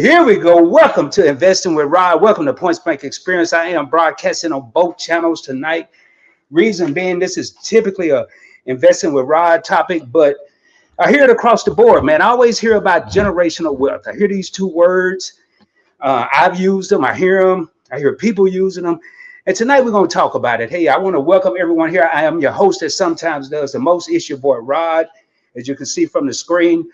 Here we go. Welcome to Investing with Rod. Welcome to Points Blank Experience. I am broadcasting on both channels tonight. Reason being, this is typically a Investing with Rod topic, but I hear it across the board, man. I always hear about generational wealth. I hear these two words. I've used them. I hear them. I hear people using them. And tonight we're going to talk about it. Hey, I want to welcome everyone here. I am your host that sometimes does the most. It's your boy Rod, as you can see from the screen.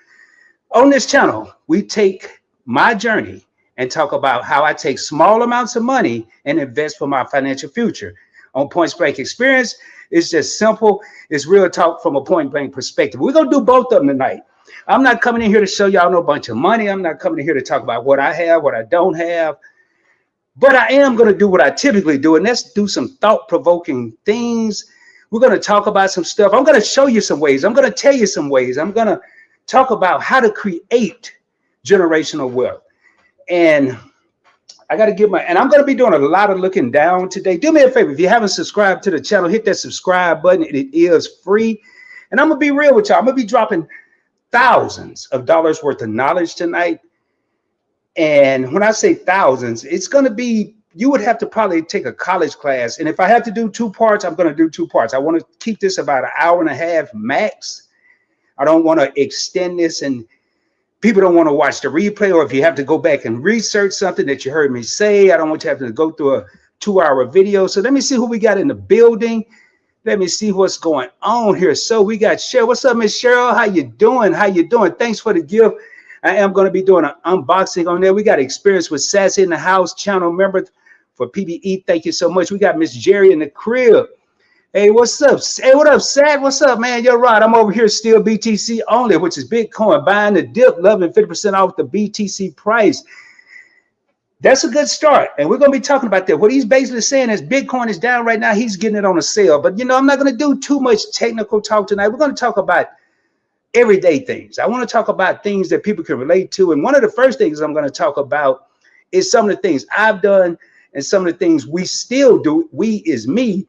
On this channel, we take my journey and talk about how I take small amounts of money and invest for my financial future. On Points Blank Experience, it's just simple. It's real talk from a point blank perspective. We're going to do both of them tonight. I'm not coming in here to show y'all no bunch of money. I'm not coming in here to talk about what I have, what I don't have. But I am going to do what I typically do, and that's do some thought-provoking things. We're going to talk about some stuff. I'm going to show you some ways. I'm going to tell you some ways. I'm going to talk about how to create generational wealth. And I got to give and I'm going to be doing a lot of looking down today. Do me a favor. If you haven't subscribed to the channel, hit that subscribe button. It is free. And I'm going to be real with y'all. I'm going to be dropping thousands of dollars worth of knowledge tonight. And when I say thousands, it's going to be, you would have to probably take a college class. And if I have to do two parts, I'm going to do two parts. I want to keep this about an hour and a half max. I don't want to extend this and people don't want to watch the replay, or if you have to go back and research something that you heard me say, I don't want you to have to go through a 2-hour video. So let me see who we got in the building. Let me see what's going on here. So we got Cheryl. What's up, Miss Cheryl? How you doing? How you doing? Thanks for the gift. I am going to be doing an unboxing on there. We got Experience with Sassy in the house, channel member for PBE. Thank you so much. We got Miss Jerry in the crib. Hey, what's up? Hey, what up, Sad? What's up, man? You're right. I'm over here still BTC only, which is Bitcoin. Buying the dip, loving 50% off the BTC price. That's a good start. And we're going to be talking about that. What he's basically saying is Bitcoin is down right now. He's getting it on a sale. But, you know, I'm not going to do too much technical talk tonight. We're going to talk about everyday things. I want to talk about things that people can relate to. And one of the first things I'm going to talk about is some of the things I've done and some of the things we still do. We is me.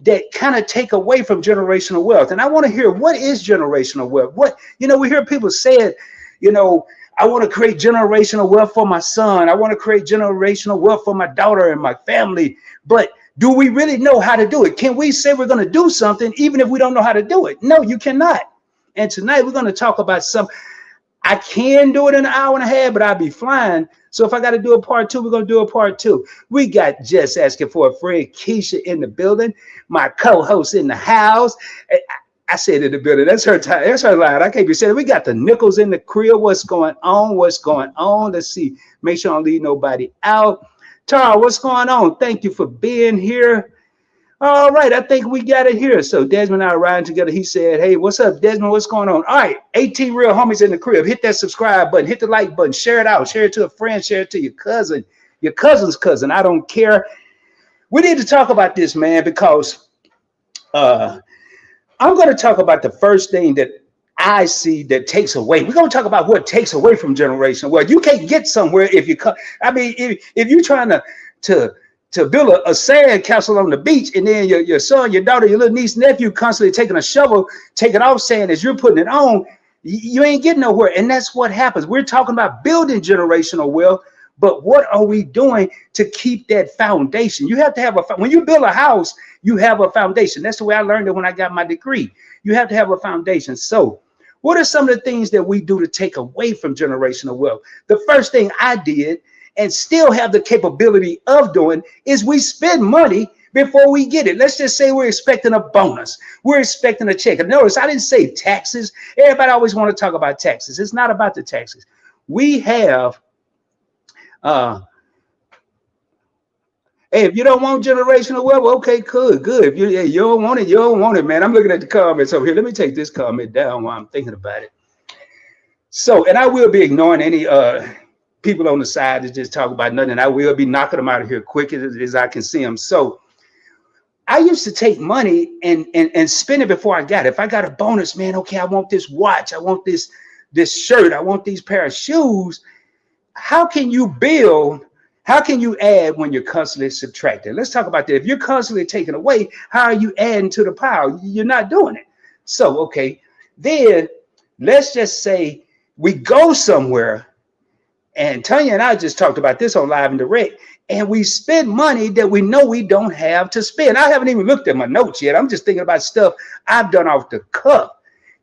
That kind of take away from generational wealth. And I want to hear, what is generational wealth? What, you know, we hear people say it, you know, I want to create generational wealth for my son. I want to create generational wealth for my daughter and my family. But do we really know how to do it? Can we say we're going to do something even if we don't know how to do it? No, you cannot. And tonight we're going to talk about I can do it in an hour and a half, but I'll be flying. So if I got to do a part two, we're going to do a part two. We got Just Asking for a Friend, Keisha in the building, my co-host in the house. I said in the building. That's her time. That's her line. I can't be saying. We got the Nichols in the crib. What's going on? What's going on? Let's see. Make sure I don't leave nobody out. Tara, what's going on? Thank you for being here. All right, I think we got it here. So Desmond and I are riding together. He said, hey, what's up, Desmond? What's going on? All right, 18 real homies in the crib. Hit that subscribe button. Hit the like button. Share it out. Share it to a friend. Share it to your cousin, your cousin's cousin. I don't care. We need to talk about this, man, because I'm going to talk about the first thing that I see that takes away. We're going to talk about what takes away from generational wealth. You can't get somewhere if you – I mean, if you're trying to build a sand castle on the beach, and then your son, your daughter, your little niece, nephew constantly taking a shovel, taking off sand as you're putting it on, you ain't getting nowhere. And that's what happens. We're talking about building generational wealth, but what are we doing to keep that foundation? You have to have when you build a house, you have a foundation. That's the way I learned it when I got my degree. You have to have a foundation. So what are some of the things that we do to take away from generational wealth? The first thing I did, and still have the capability of doing, is we spend money before we get it. Let's just say we're expecting a bonus. We're expecting a check. And notice I didn't say taxes. Everybody always want to talk about taxes. It's not about the taxes. We have, hey, if you don't want generational wealth, okay, good. If you don't want it, you don't want it, man. I'm looking at the comments over here. Let me take this comment down while I'm thinking about it. So, and I will be ignoring any people on the side that just talk about nothing. I will be knocking them out of here quick as I can see them. So I used to take money and spend it before I got it. If I got a bonus, man, okay, I want this watch. I want this shirt. I want these pair of shoes. How can you build? How can you add when you're constantly subtracting? Let's talk about that. If you're constantly taking away, how are you adding to the pile? You're not doing it. So, okay, then let's just say we go somewhere And Tanya and I just talked about this on Live and Direct. And we spend money that we know we don't have to spend. I haven't even looked at my notes yet. I'm just thinking about stuff I've done off the cuff.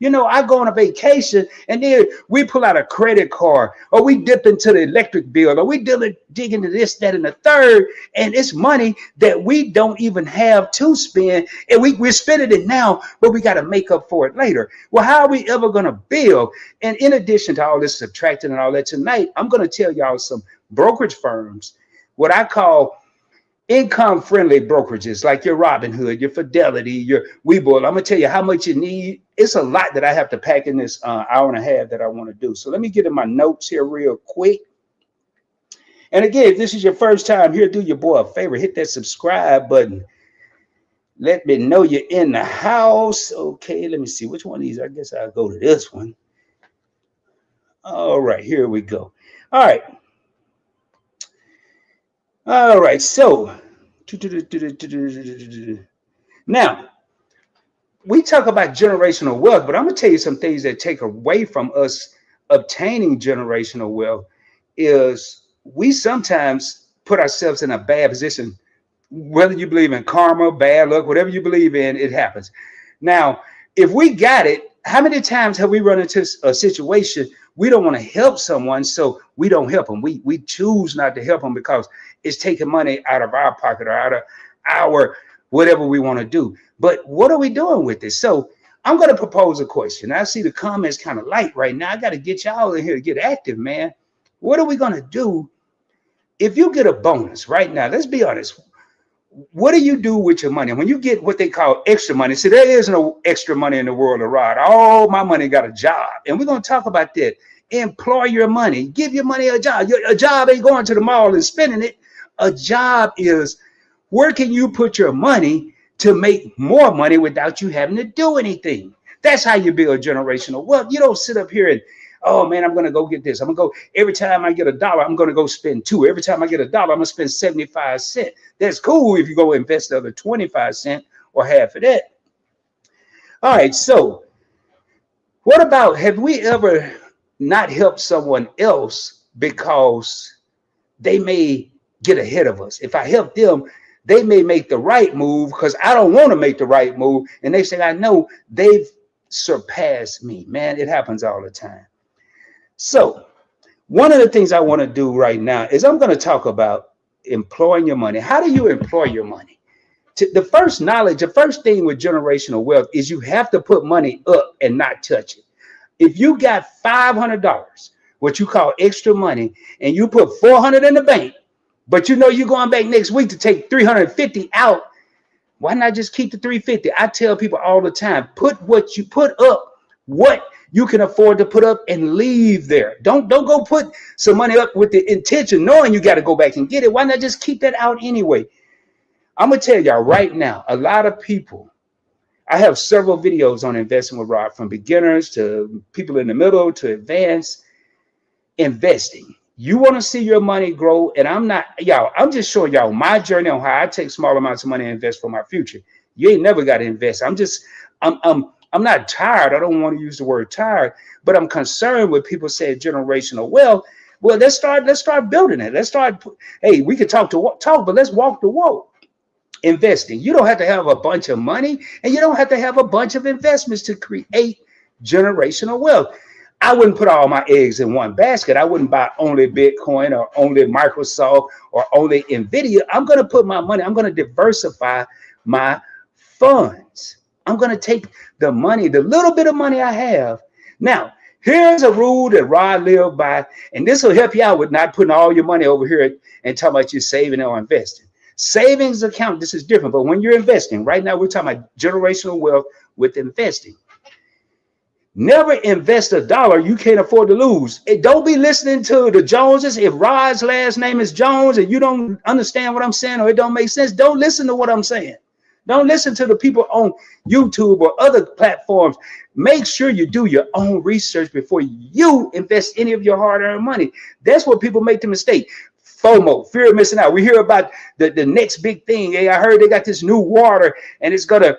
You know, I go on a vacation and then we pull out a credit card, or we dip into the electric bill, or we dig into this, that, and the third. And it's money that we don't even have to spend. And we're spending it now, but we got to make up for it later. Well, how are we ever going to build? And in addition to all this subtracting and all that, tonight, I'm going to tell y'all some brokerage firms, what I call income-friendly brokerages, like your Robinhood, your Fidelity, your Webull. I'm gonna tell you how much you need. It's a lot that I have to pack in this hour and a half that I want to do. So let me get in my notes here real quick. And again, if this is your first time here, do your boy a favor, hit that subscribe button. Let me know you're in the house. Okay, let me see which one of these. I guess I'll go to this one. All right, here we go. All right. All right, so now we talk about generational wealth, but I'm going to tell you some things that take away from us obtaining generational wealth is we sometimes put ourselves in a bad position. Whether you believe in karma, bad luck, whatever you believe in, it happens. Now, if we got it, how many times have we run into a situation we don't want to help someone, so we don't help them? We choose not to help them because it's taking money out of our pocket or out of our whatever we want to do. But what are we doing with this? So I'm going to propose a question. I see the comments kind of light right now. I got to get y'all in here to get active, man. What are we going to do if you get a bonus right now? Let's be honest. What do you do with your money? When you get what they call extra money, see, there is no extra money in the world of Rod. All my money got a job. And we're going to talk about that. Employ your money. Give your money a job. A job ain't going to the mall and spending it. A job is where can you put your money to make more money without you having to do anything. That's how you build generational wealth. You don't sit up here and, oh man, I'm going to go get this. I'm going to go, every time I get $1, I'm going to go spend $2. Every time I get $1, I'm going to spend 75 cents. That's cool if you go invest the other 25 cents or half of that. All right, so what about, have we ever not helped someone else because they may get ahead of us? If I help them, they may make the right move because I don't want to make the right move. And they say, I know they've surpassed me. Man, it happens all the time. So one of the things I want to do right now is I'm going to talk about employing your money. How do you employ your money? The first knowledge, the first thing with generational wealth is you have to put money up and not touch it. If you got $500, what you call extra money, and you put $400 in the bank, but you know you're going back next week to take $350 out, why not just keep the $350? I tell people all the time, put what you put up, what you can afford to put up, and leave there. Don't go put some money up with the intention knowing you got to go back and get it. Why not just keep that out anyway? I'm going to tell y'all right now, a lot of people, I have several videos on investing with Rod, from beginners to people in the middle to advanced investing. You want to see your money grow, and I'm just showing y'all my journey on how I take small amounts of money and invest for my future. You ain't never got to invest. I'm not tired. I don't want to use the word tired, but I'm concerned with people saying generational wealth. Well, let's start building it. Let's start. Hey, we can talk, but let's walk the walk. Investing. You don't have to have a bunch of money, and you don't have to have a bunch of investments to create generational wealth. I wouldn't put all my eggs in one basket. I wouldn't buy only Bitcoin or only Microsoft or only Nvidia. I'm going to put my money, I'm going to diversify my funds. I'm going to take the money, the little bit of money I have. Now, here's a rule that Rod lived by, and this will help you out with not putting all your money over here and talking about you saving or investing. Savings account, this is different, but when you're investing, right now we're talking about generational wealth with investing. Never invest $1 you can't afford to lose. Don't be listening to the Joneses. If Rod's last name is Jones and you don't understand what I'm saying or it don't make sense, don't listen to what I'm saying. Don't listen to the people on YouTube or other platforms. Make sure you do your own research before you invest any of your hard-earned money. That's what people make the mistake. FOMO, fear of missing out. We hear about the next big thing. Hey, I heard they got this new water and it's going to,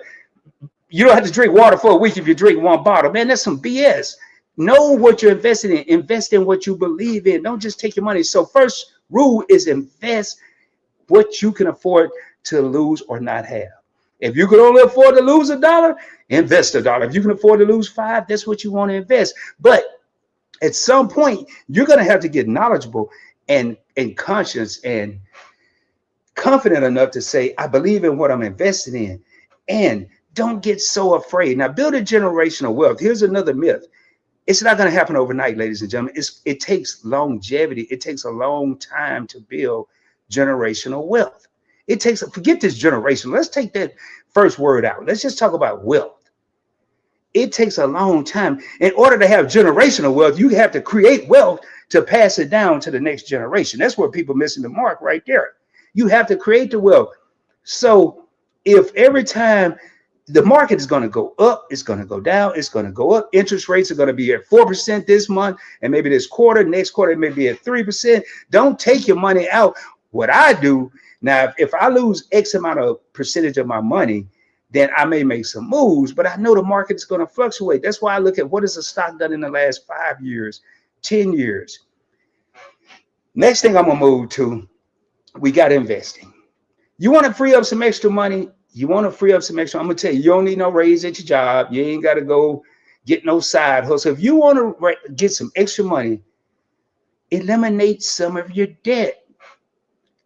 you don't have to drink water for a week if you drink one bottle. Man, that's some BS. Know what you're investing in. Invest in what you believe in. Don't just take your money. So first rule is invest what you can afford to lose or not have. If you can only afford to lose $1, invest $1. If you can afford to lose 5, that's what you want to invest. But at some point, you're going to have to get knowledgeable and conscious and confident enough to say, I believe in what I'm investing in. And don't get so afraid. Now, building generational wealth. Here's another myth. It's not going to happen overnight, ladies and gentlemen. It takes longevity. It takes a long time to build generational wealth. It takes, forget this generation. Let's take that first word out. Let's just talk about wealth. It takes a long time. In order to have generational wealth, you have to create wealth to pass it down to the next generation. That's where people missing the mark right there. You have to create the wealth. So if every time the market is going to go up, it's going to go down, it's going to go up. Interest rates are going to be at 4% this month, and maybe this quarter, next quarter, it may be at 3%. Don't take your money out. What I do now, if I lose X amount of percentage of my money, then I may make some moves, but I know the market is going to fluctuate. That's why I look at what has the stock done in the last 5 years, 10 years. Next thing I'm going to move to, we got investing. You want to free up some extra money? I'm going to tell you, you don't need no raise at your job. You ain't got to go get no side hustle. If you want to get some extra money, eliminate some of your debt.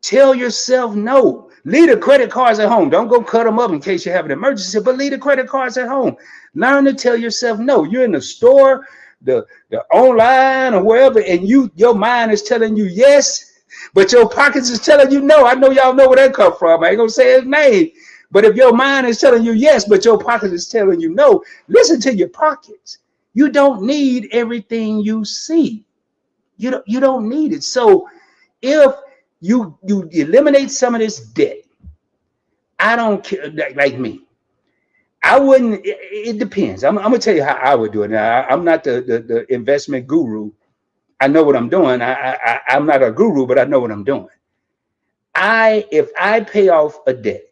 Tell yourself no. Leave the credit cards at home. Don't go cut them up in case you have an emergency, but leave the credit cards at home. Learn to tell yourself no. You're in the store, the online or wherever, and your mind is telling you yes, but your pockets is telling you no. I know y'all know where that come from. I ain't gonna say his name. But if your mind is telling you yes, but your pocket is telling you no, listen to your pockets. You don't need everything you see. You don't need it. So if you eliminate some of this debt, I don't care. Like me, I wouldn't. It depends. I'm gonna tell you how I would do it. Now, I'm not the investment guru. I know what I'm doing. I'm not a guru, but I know what I'm doing. If I pay off a debt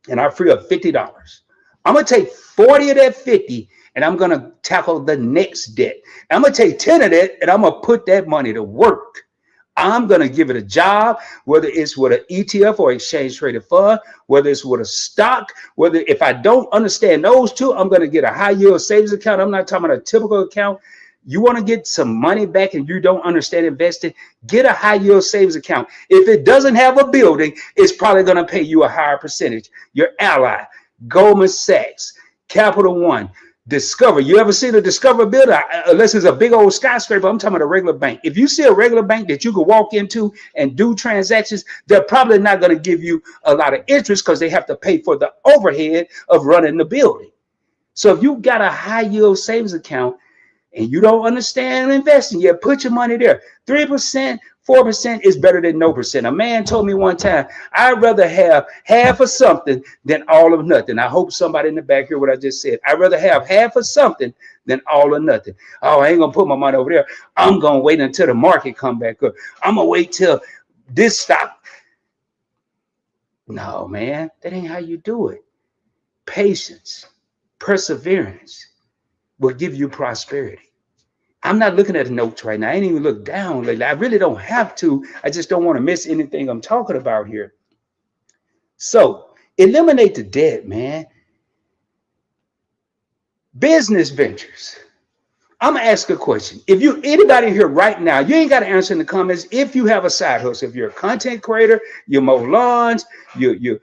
and I free up $50, I'm gonna take 40 of that 50 and I'm gonna tackle the next debt. I'm gonna take 10 of that and I'm gonna put that money to work. I'm gonna give it a job, whether it's with an ETF or exchange traded fund, whether it's with a stock, whether if I don't understand those two, I'm gonna get a high yield savings account. I'm not talking about a typical account. You want to get some money back and you don't understand investing, get a high yield savings account. If it doesn't have a building, it's probably going to pay you a higher percentage. Your Ally, Goldman Sachs, Capital One, Discover. You ever seen a Discover building? Unless it's a big old skyscraper, I'm talking about a regular bank. If you see a regular bank that you can walk into and do transactions, they're probably not going to give you a lot of interest because they have to pay for the overhead of running the building. So if you got a high yield savings account, and you don't understand investing yet, put your money there. 3%, 4% is better than no percent. A man told me one time, I'd rather have half of something than all of nothing. I hope somebody in the back hear what I just said. I'd rather have half of something than all or nothing. Oh, I ain't gonna put my money over there. I'm gonna wait until the market come back up. I'm gonna wait till this stop. No, man, that ain't how you do it. Patience, perseverance will give you prosperity. I'm not looking at the notes right now. I ain't even look down lately. I really don't have to. I just don't want to miss anything I'm talking about here. So eliminate the debt, man. Business ventures. I'm gonna ask a question. If you anybody here right now, you ain't got to answer in the comments. If you have a side hustle, if you're a content creator, you mow lawns, you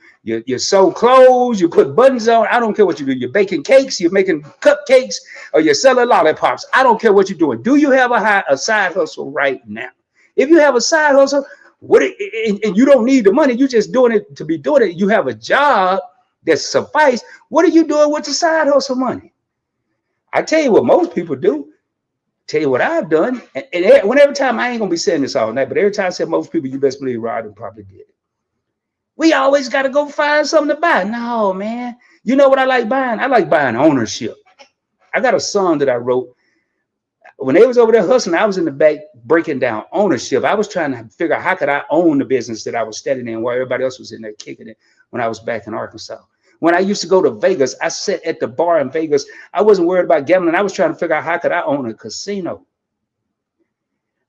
sew clothes, you put buttons on. I don't care what you do. You're baking cakes, you're making cupcakes, or you're selling lollipops. I don't care what you're doing. Do you have a side hustle right now? If you have a side hustle, and you don't need the money, you're just doing it to be doing it. You have a job that suffice. What are you doing with the side hustle money? I tell you what most people do. Tell you what I've done. And every time, I ain't gonna be saying this all night, but every time I said most people, you best believe Rod probably did it. We always got to go find something to buy. No, man. You know what I like buying? I like buying ownership. I got a song that I wrote. When they was over there hustling, I was in the back breaking down ownership. I was trying to figure out how could I own the business that I was standing in while everybody else was in there kicking it when I was back in Arkansas. When I used to go to Vegas, I sat at the bar in Vegas. I wasn't worried about gambling. I was trying to figure out how could I own a casino.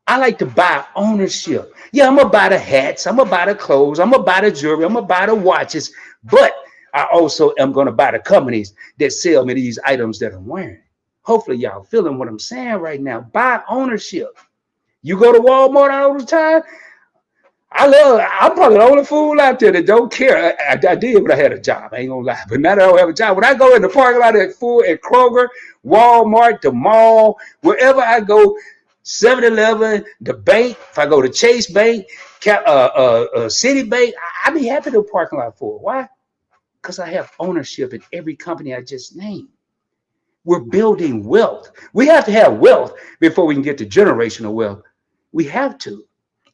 I like to buy ownership. Yeah, I'm gonna buy the hats, I'm gonna buy the clothes, I'm gonna buy the jewelry, I'm gonna buy the watches, but I also am gonna buy the companies that sell me these items that I'm wearing. Hopefully, y'all feeling what I'm saying right now. Buy ownership. You go to Walmart all the time. I'm probably the only fool out there that don't care. I did when I had a job. I ain't gonna lie. But now that I don't have a job, when I go in the parking lot at Kroger, Walmart, the mall, wherever I go, 7-Eleven, the bank, if I go to Chase Bank, Citibank, I be happy to parking lot for it. Why? Because I have ownership in every company I just named. We're building wealth. We have to have wealth before we can get to generational wealth. We have to.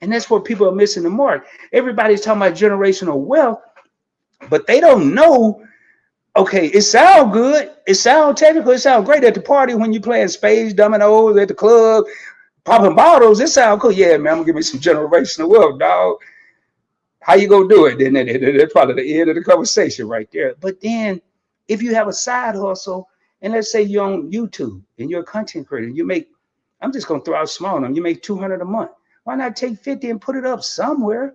And that's where people are missing the mark. Everybody's talking about generational wealth, but they don't know. Okay, it sounds good. It sounds technical. It sounds great at the party when you playing spades, dominoes at the club, popping bottles. It sounds cool. Yeah, man, I'm gonna give me some generational wealth, dog. How you gonna do it? Then that's probably the end of the conversation right there. But then if you have a side hustle, and let's say you're on YouTube and you're a content creator, you make, I'm just gonna throw out small number, you make $200 a month. Why not take 50 and put it up somewhere?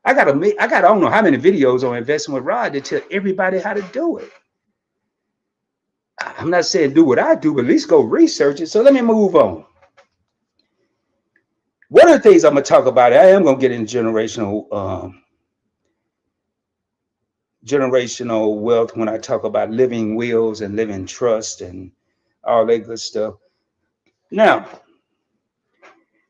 I don't know how many videos on Investing with Rod to tell everybody how to do it. I'm not saying do what I do, but at least go research it. So let me move on. One of the things I'm gonna talk about, I am gonna get into generational wealth when I talk about living wills and living trust and all that good stuff. Now,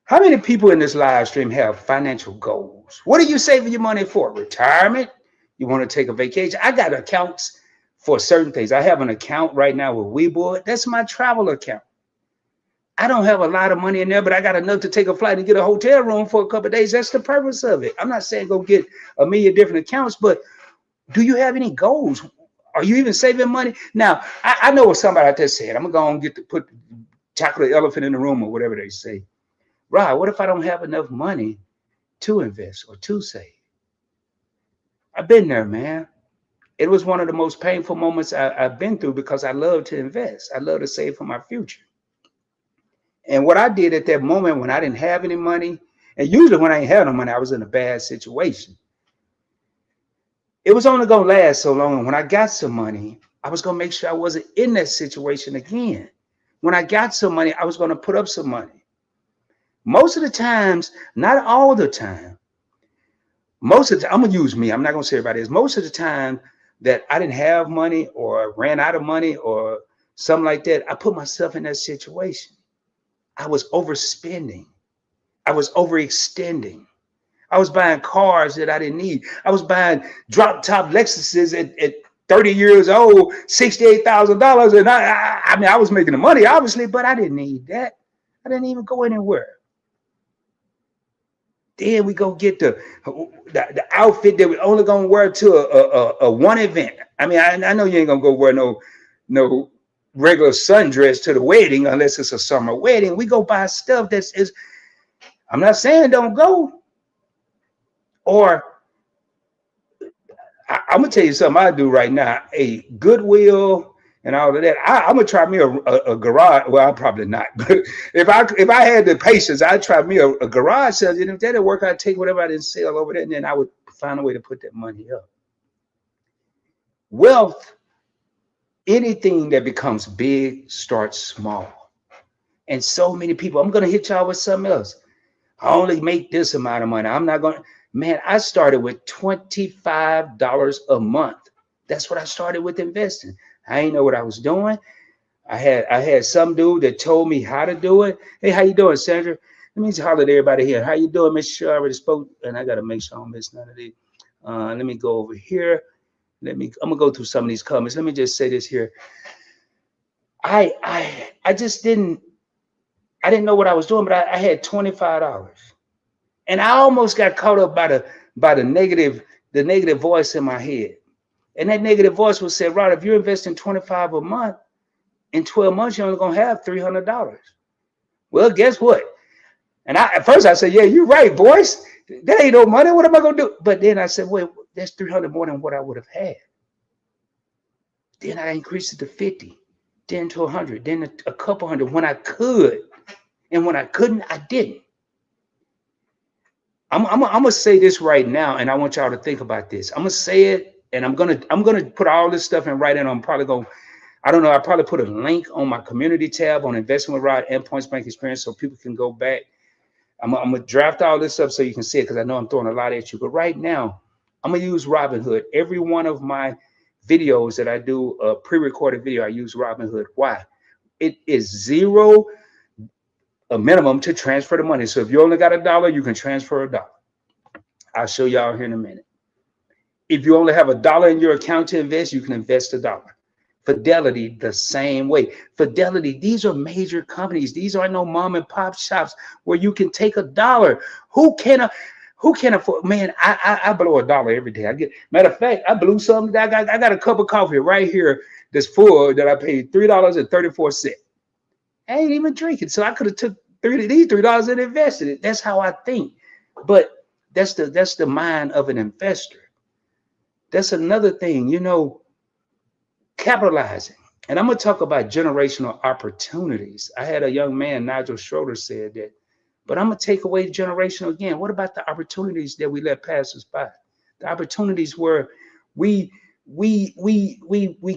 how many people in this live stream have financial goals? What are you saving your money for? Retirement? You want to take a vacation? I got accounts for certain things. I have an account right now with Webull. That's my travel account. I don't have a lot of money in there, but I got enough to take a flight and get a hotel room for a couple of days. That's the purpose of it. I'm not saying go get a million different accounts, but do you have any goals? Are you even saving money? Now, I know what somebody out there said. I'm going to put the chocolate elephant in the room or whatever they say. Rod, what if I don't have enough money to invest or to save? I've been there, man. It was one of the most painful moments I've been through because I love to invest. I love to save for my future. And what I did at that moment when I didn't have any money, and usually when I ain't had no money, I was in a bad situation. It was only going to last so long. And when I got some money, I was going to make sure I wasn't in that situation again. When I got some money, I was going to put up some money. Most of the times, not all the time, most of the time, I'm going to use me. I'm not going to say everybody else. Most of the time that I didn't have money or ran out of money or something like that, I put myself in that situation. I was overspending. I was overextending. I was buying cars that I didn't need. I was buying drop top Lexuses at 30 years old, $68,000. And I mean, I was making the money, obviously, but I didn't need that. I didn't even go anywhere. Then we go get the outfit that we only gonna wear to a one event. I mean, I know you ain't gonna go wear no regular sundress to the wedding unless it's a summer wedding. We go buy stuff I'm not saying don't go. Or I'm gonna tell you something I do right now. A Goodwill and all of that. I'm gonna try me a garage. Well, I'm probably not. But if I had the patience, I'd try me a garage sale. And if that didn't work, I'd take whatever I didn't sell over there, and then I would find a way to put that money up. Wealth, anything that becomes big starts small. And so many people, I'm gonna hit y'all with something else. I only make this amount of money. I'm not gonna. Man, I started with $25 a month. That's what I started with investing. I didn't know what I was doing. I had some dude that told me how to do it. Hey, how you doing, Sandra? Let me just holler at everybody here. How you doing, Miss Sure? I already spoke, and I got to make sure I don't miss none of these. Let me go over here. I'm gonna go through some of these comments. Let me just say this here. I just didn't know what I was doing, but I had $25. And I almost got caught up by the negative voice in my head. And that negative voice would say, Rod, if you're investing $25 a month, in 12 months, you're only gonna have $300. Well, guess what? And at first I said, yeah, you're right, boys. That ain't no money. What am I gonna do? But then I said, wait, that's $300 more than what I would have had. Then I increased it to 50, then to 100, then a couple hundred when I could. And when I couldn't, I didn't. I'm gonna say this right now, and I want y'all to think about this. I'm gonna say it, and I'm gonna put all this stuff in writing. I'm probably gonna, I don't know, I probably put a link on my community tab on Investing with Rod and Points Bank Experience so people can go back. I'm gonna draft all this up so you can see it because I know I'm throwing a lot at you. But right now, I'm gonna use Robinhood. Every one of my videos that I do, a pre-recorded video, I use Robinhood. Why? It is zero a minimum to transfer the money. So if you only got $1, you can transfer $1. I'll show y'all here in a minute. If you only have $1 in your account to invest, you can invest $1. Fidelity, the same way. Fidelity, these are major companies. These are no mom and pop shops where you can take $1. Who can afford? Man, I blow $1 every day. Matter of fact, I blew something. I got a cup of coffee right here that's full that I paid $3.34. I ain't even drinking, so I could have took these $3 and invested it. That's how I think. But that's the mind of an investor. That's another thing, you know, capitalizing. And I'm gonna talk about generational opportunities. I had a young man, Nigel Schroeder, said that. But I'm gonna take away generational again. What about the opportunities that we let pass us by? The opportunities where we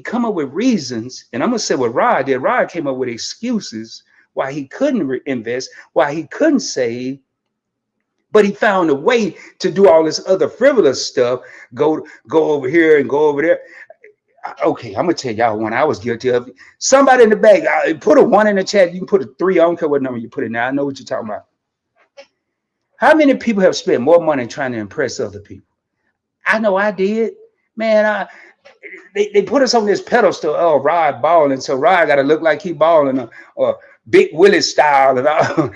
come up with reasons, and I'm gonna say what Rod did. Rod came up with excuses why he couldn't invest, why he couldn't save, but he found a way to do all this other frivolous stuff. Go over here and go over there. Okay, I'm gonna tell y'all one I was guilty of. Somebody in the back, put a 1 in the chat. You can put a 3. I don't care what number you put in there. I know what you're talking about. How many people have spent more money trying to impress other people? I know I did. Man, they put us on this pedestal. Oh, Rod balling, so Rod got to look like he balling, or Big Willie style, and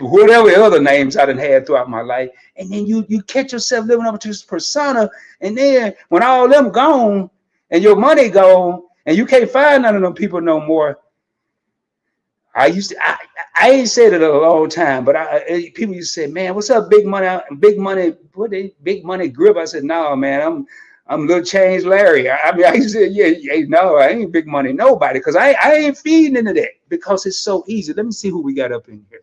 whatever other names I done had throughout my life. And then you catch yourself living up to this persona, and then when all them gone and your money gone, and you can't find none of them people no more. I ain't said it in a long time, but people used to say, "Man, what's up, big money? Big money? What they big money grip?" I said, "No, man, I'm Little Change Larry." I used to say, "Yeah, no, I ain't big money nobody," because I ain't feeding into that because it's so easy. Let me see who we got up in here.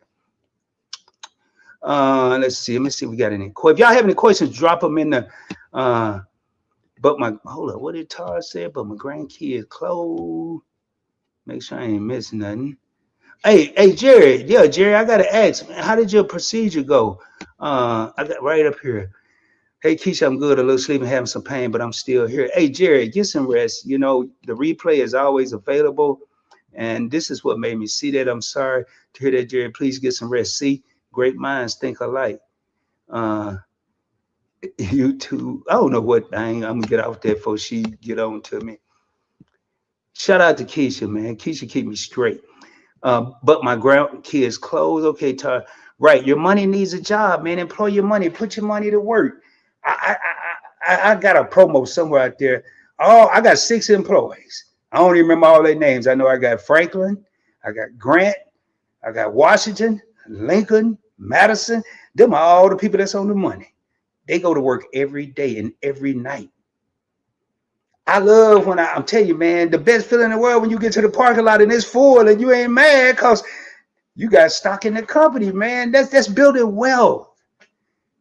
Let's see. Let me see if we got any. If y'all have any questions, drop them in the. Hold up, what did Tar say? But my grandkids clothes. Make sure I ain't missing nothing. Hey, Jerry. Yeah, Jerry, I gotta ask, man, how did your procedure go? I got right up here. Hey, Keisha, I'm good. A little sleeping, having some pain, but I'm still here. Hey, Jerry, get some rest. You know, the replay is always available. And this is what made me see that. I'm sorry to hear that, Jerry. Please get some rest. See, great minds think alike. YouTube. I don't know what I'm going to get out there before she get on to me. Shout out to Keisha, man. Keisha keep me straight. But my grandkids clothes. Okay, Tar. Right. Your money needs a job, man. Employ your money. Put your money to work. I got a promo somewhere out there. Oh, I got 6 employees. I don't even remember all their names. I know I got Franklin, I got Grant, I got Washington, Lincoln, Madison. Them are all the people that's on the money. They go to work every day and every night. I love when I'm telling you, man, the best feeling in the world when you get to the parking lot and it's full and you ain't mad because you got stock in the company, man. That's building wealth.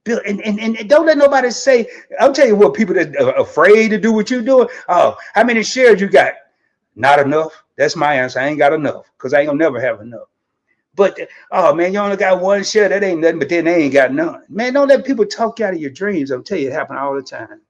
And don't let nobody say, I'll tell you what, people that are afraid to do what you're doing. Oh, how many shares you got? Not enough. That's my answer. I ain't got enough because I ain't gonna never have enough. But oh man, you only got 1 share. That ain't nothing. But then they ain't got none. Man, don't let people talk you out of your dreams. I'll tell you, it happens all the time.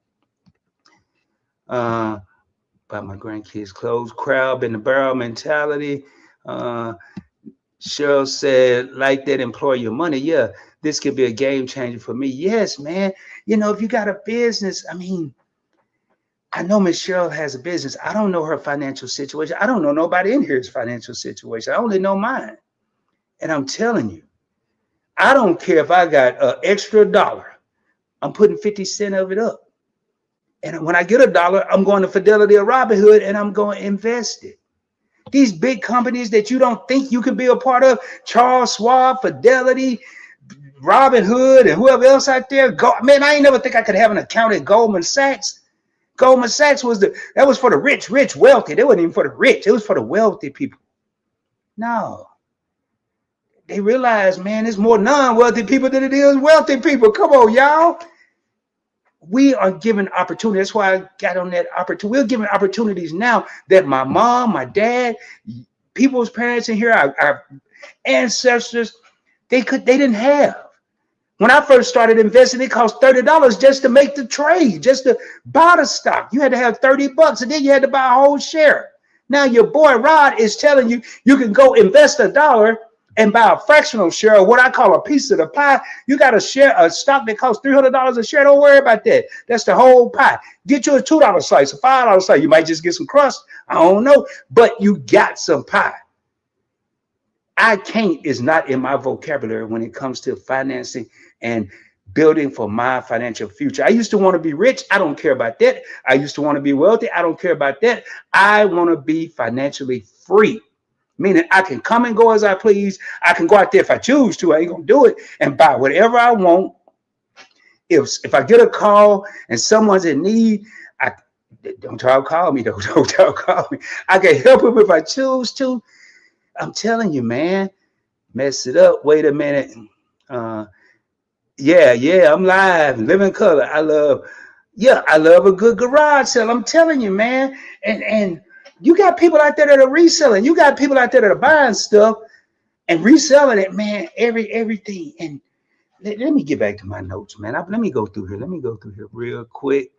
About my grandkids' clothes, crab in the barrel mentality. Cheryl said, like that, employ your money. Yeah, this could be a game changer for me. Yes, man. You know, if you got a business, I mean, I know Miss Cheryl has a business. I don't know her financial situation. I don't know nobody in here's financial situation. I only know mine. And I'm telling you, I don't care if I got an extra $1. I'm putting 50 cents of it up. And when I get $1, I'm going to Fidelity or Robinhood and I'm going to invest it. These big companies that you don't think you can be a part of, Charles Schwab, Fidelity, Robinhood, and whoever else out there. Man, I ain't never think I could have an account at Goldman Sachs. Goldman Sachs was that was for the rich, wealthy. They wasn't even for the rich. It was for the wealthy people. No. They realized, man, there's more non-wealthy people than it is wealthy people. Come on, y'all. We are given opportunity. That's why I got on that opportunity. We're given opportunities now that my mom, my dad, people's parents in here, our ancestors, they didn't have. When I first started investing, it cost $30 just to make the trade, just to buy the stock. You had to have $30, and then you had to buy a whole share. Now your boy Rod is telling you you can go invest $1 and buy a fractional share, or what I call a piece of the pie. You got a stock that costs $300 a share. Don't worry about that. That's the whole pie. Get you a $2 slice, a $5 slice. You might just get some crust. I don't know, but you got some pie. I can't is not in my vocabulary when it comes to financing and building for my financial future. I used to want to be rich. I don't care about that. I used to want to be wealthy. I don't care about that. I want to be financially free. Meaning I can come and go as I please. I can go out there if I choose to. I ain't gonna do it and buy whatever I want. If I get a call and someone's in need, don't try to call me though. Don't try to call me. I can help them if I choose to. I'm telling you, man. Mess it up. Wait a minute. Yeah, I'm live and living color. I love a good garage sale. I'm telling you, man. And you got people out there that are reselling. You got people out there that are buying stuff and reselling it, man. Everything. And let me get back to my notes, man. Let me go through here. Let me go through here real quick.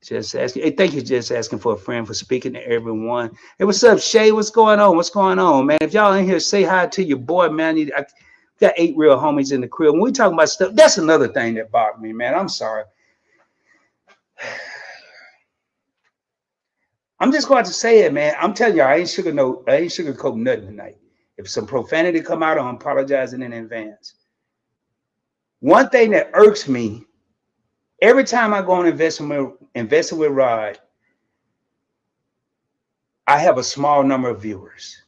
Just asking. Hey, thank you, Just Asking for a Friend, for speaking to everyone. Hey, what's up, Shay? What's going on? What's going on, man? If y'all in here, say hi to your boy, man. I got 8 real homies in the crib. When we talking about stuff, that's another thing that bothered me, man. I'm sorry. I'm just going to say it, man. I'm telling you, I ain't sugarcoating nothing tonight. If some profanity come out, I'm apologizing in advance. One thing that irks me, every time I go on investing with Rod, I have a small number of viewers.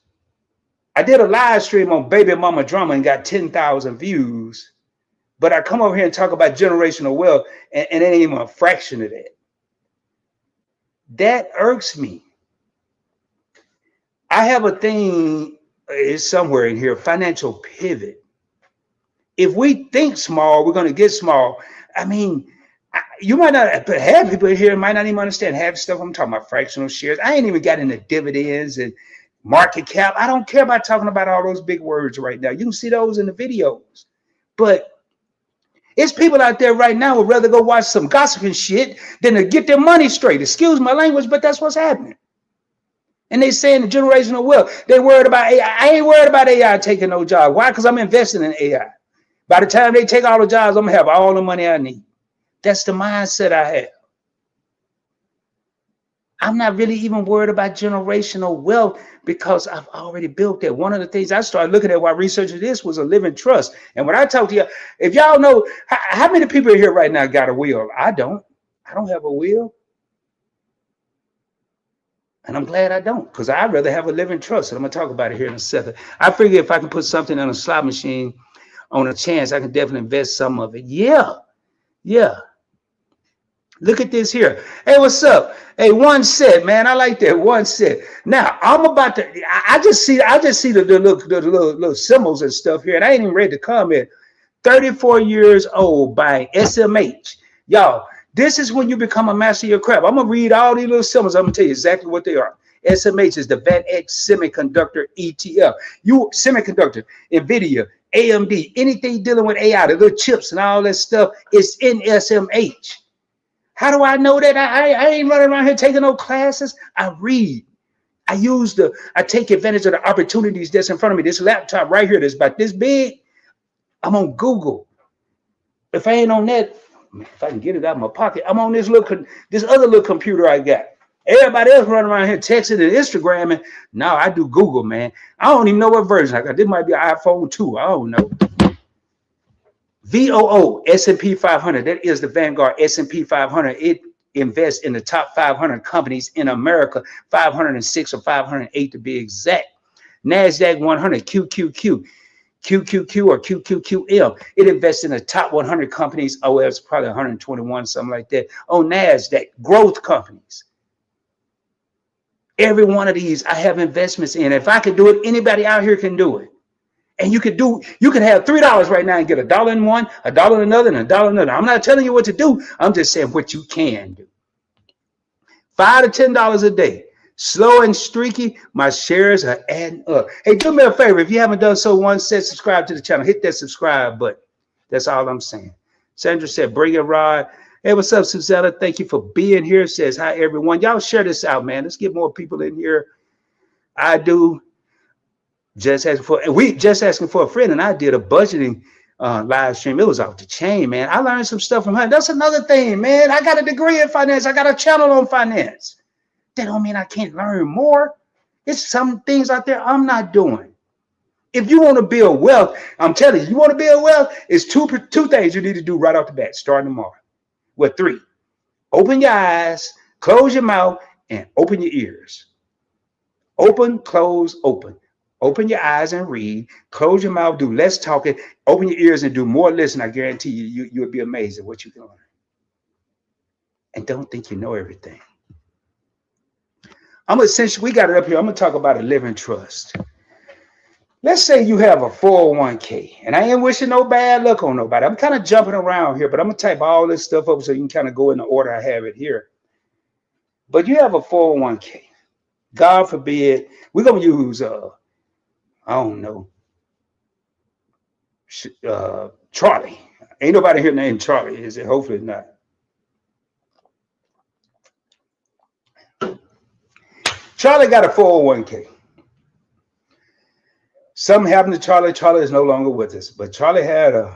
I did a live stream on Baby Mama Drama and got 10,000 views, but I come over here and talk about generational wealth, and it ain't even a fraction of that. That irks me. I have a thing, it's somewhere in here, financial pivot. If we think small, we're going to get small. I mean, you might not have people here might not even understand half the stuff I'm talking about. Fractional shares. I ain't even got into dividends and market cap. I don't care about talking about all those big words right now. You can see those in the videos. But it's people out there right now would rather go watch some gossiping shit than to get their money straight. Excuse my language, but that's what's happening. And they saying the generational wealth. They worried about AI. I ain't worried about AI taking no job. Why? Because I'm investing in AI. By the time they take all the jobs, I'm going to have all the money I need. That's the mindset I have. I'm not really even worried about generational wealth because I've already built that. One of the things I started looking at while researching this was a living trust. And when I talk to you, if y'all know, how many people here right now got a will? I don't have a will. And I'm glad I don't, because I'd rather have a living trust. And I'm going to talk about it here in a second. I figure if I can put something in a slot machine on a chance, I can definitely invest some of it. Yeah. Look at this here. Hey, what's up? Hey, one set, man. I like that one set. Now I'm about to. I just see the little symbols and stuff here, and I ain't even read the comment. 34 years old by SMH. Y'all, this is when you become a master of your craft. I'm gonna read all these little symbols. I'm gonna tell you exactly what they are. SMH is the VanEck Semiconductor ETF. You semiconductor, NVIDIA, AMD, anything dealing with AI, the little chips and all that stuff is in SMH. How do I know that? I ain't running around here taking no classes. I read. I take advantage of the opportunities that's in front of me. This laptop right here that's about this big, I'm on Google. If I ain't on that, if I can get it out of my pocket, I'm on this other little computer I got. Everybody else running around here texting and Instagramming. Now I do Google, man. I don't even know what version I got. This might be an iPhone 2. I don't know. VOO, S&P 500. That is the Vanguard S&P 500. It invests in the top 500 companies in America, 506 or 508 to be exact. NASDAQ 100, QQQ. QQQ or QQQM. It invests in the top 100 companies. Oh, it's probably 121, something like that. On NASDAQ, growth companies. Every one of these I have investments in. If I can do it, anybody out here can do it. And you can have $3 right now and get $1 in one, $1 in another, and $1 in another. I'm not telling you what to do. I'm just saying what you can do. $5 to $10 a day. Slow and streaky, my shares are adding up. Hey, do me a favor. If you haven't done so, subscribe to the channel. Hit that subscribe button. That's all I'm saying. Sandra said, bring it, Rod. Hey, what's up, Susanna? Thank you for being here. Says, hi, everyone. Y'all share this out, man. Let's get more people in here. I do. Just asking for a friend, and I did a budgeting live stream. It was off the chain, man. I learned some stuff from her. That's another thing, man. I got a degree in finance. I got a channel on finance. That don't mean I can't learn more. It's some things out there I'm not doing. If you want to build wealth, I'm telling you want to build wealth, it's two things you need to do right off the bat, starting tomorrow. Well, 3. Open your eyes, close your mouth, and open your ears. Open, close, open. Open your eyes and read. Close your mouth, do less talking. Open your ears and do more listening. I guarantee you'll be amazed at what you can learn. And don't think you know everything. We got it up here. I'm going to talk about a living trust. Let's say you have a 401k, and I ain't wishing no bad luck on nobody. I'm kind of jumping around here, but I'm going to type all this stuff up so you can kind of go in the order I have it here. But you have a 401k. God forbid, we're going to use, I don't know, Charlie. Ain't nobody here named Charlie, is it? Hopefully not. Charlie got a 401k. Something happened to Charlie. Charlie is no longer with us, but Charlie had a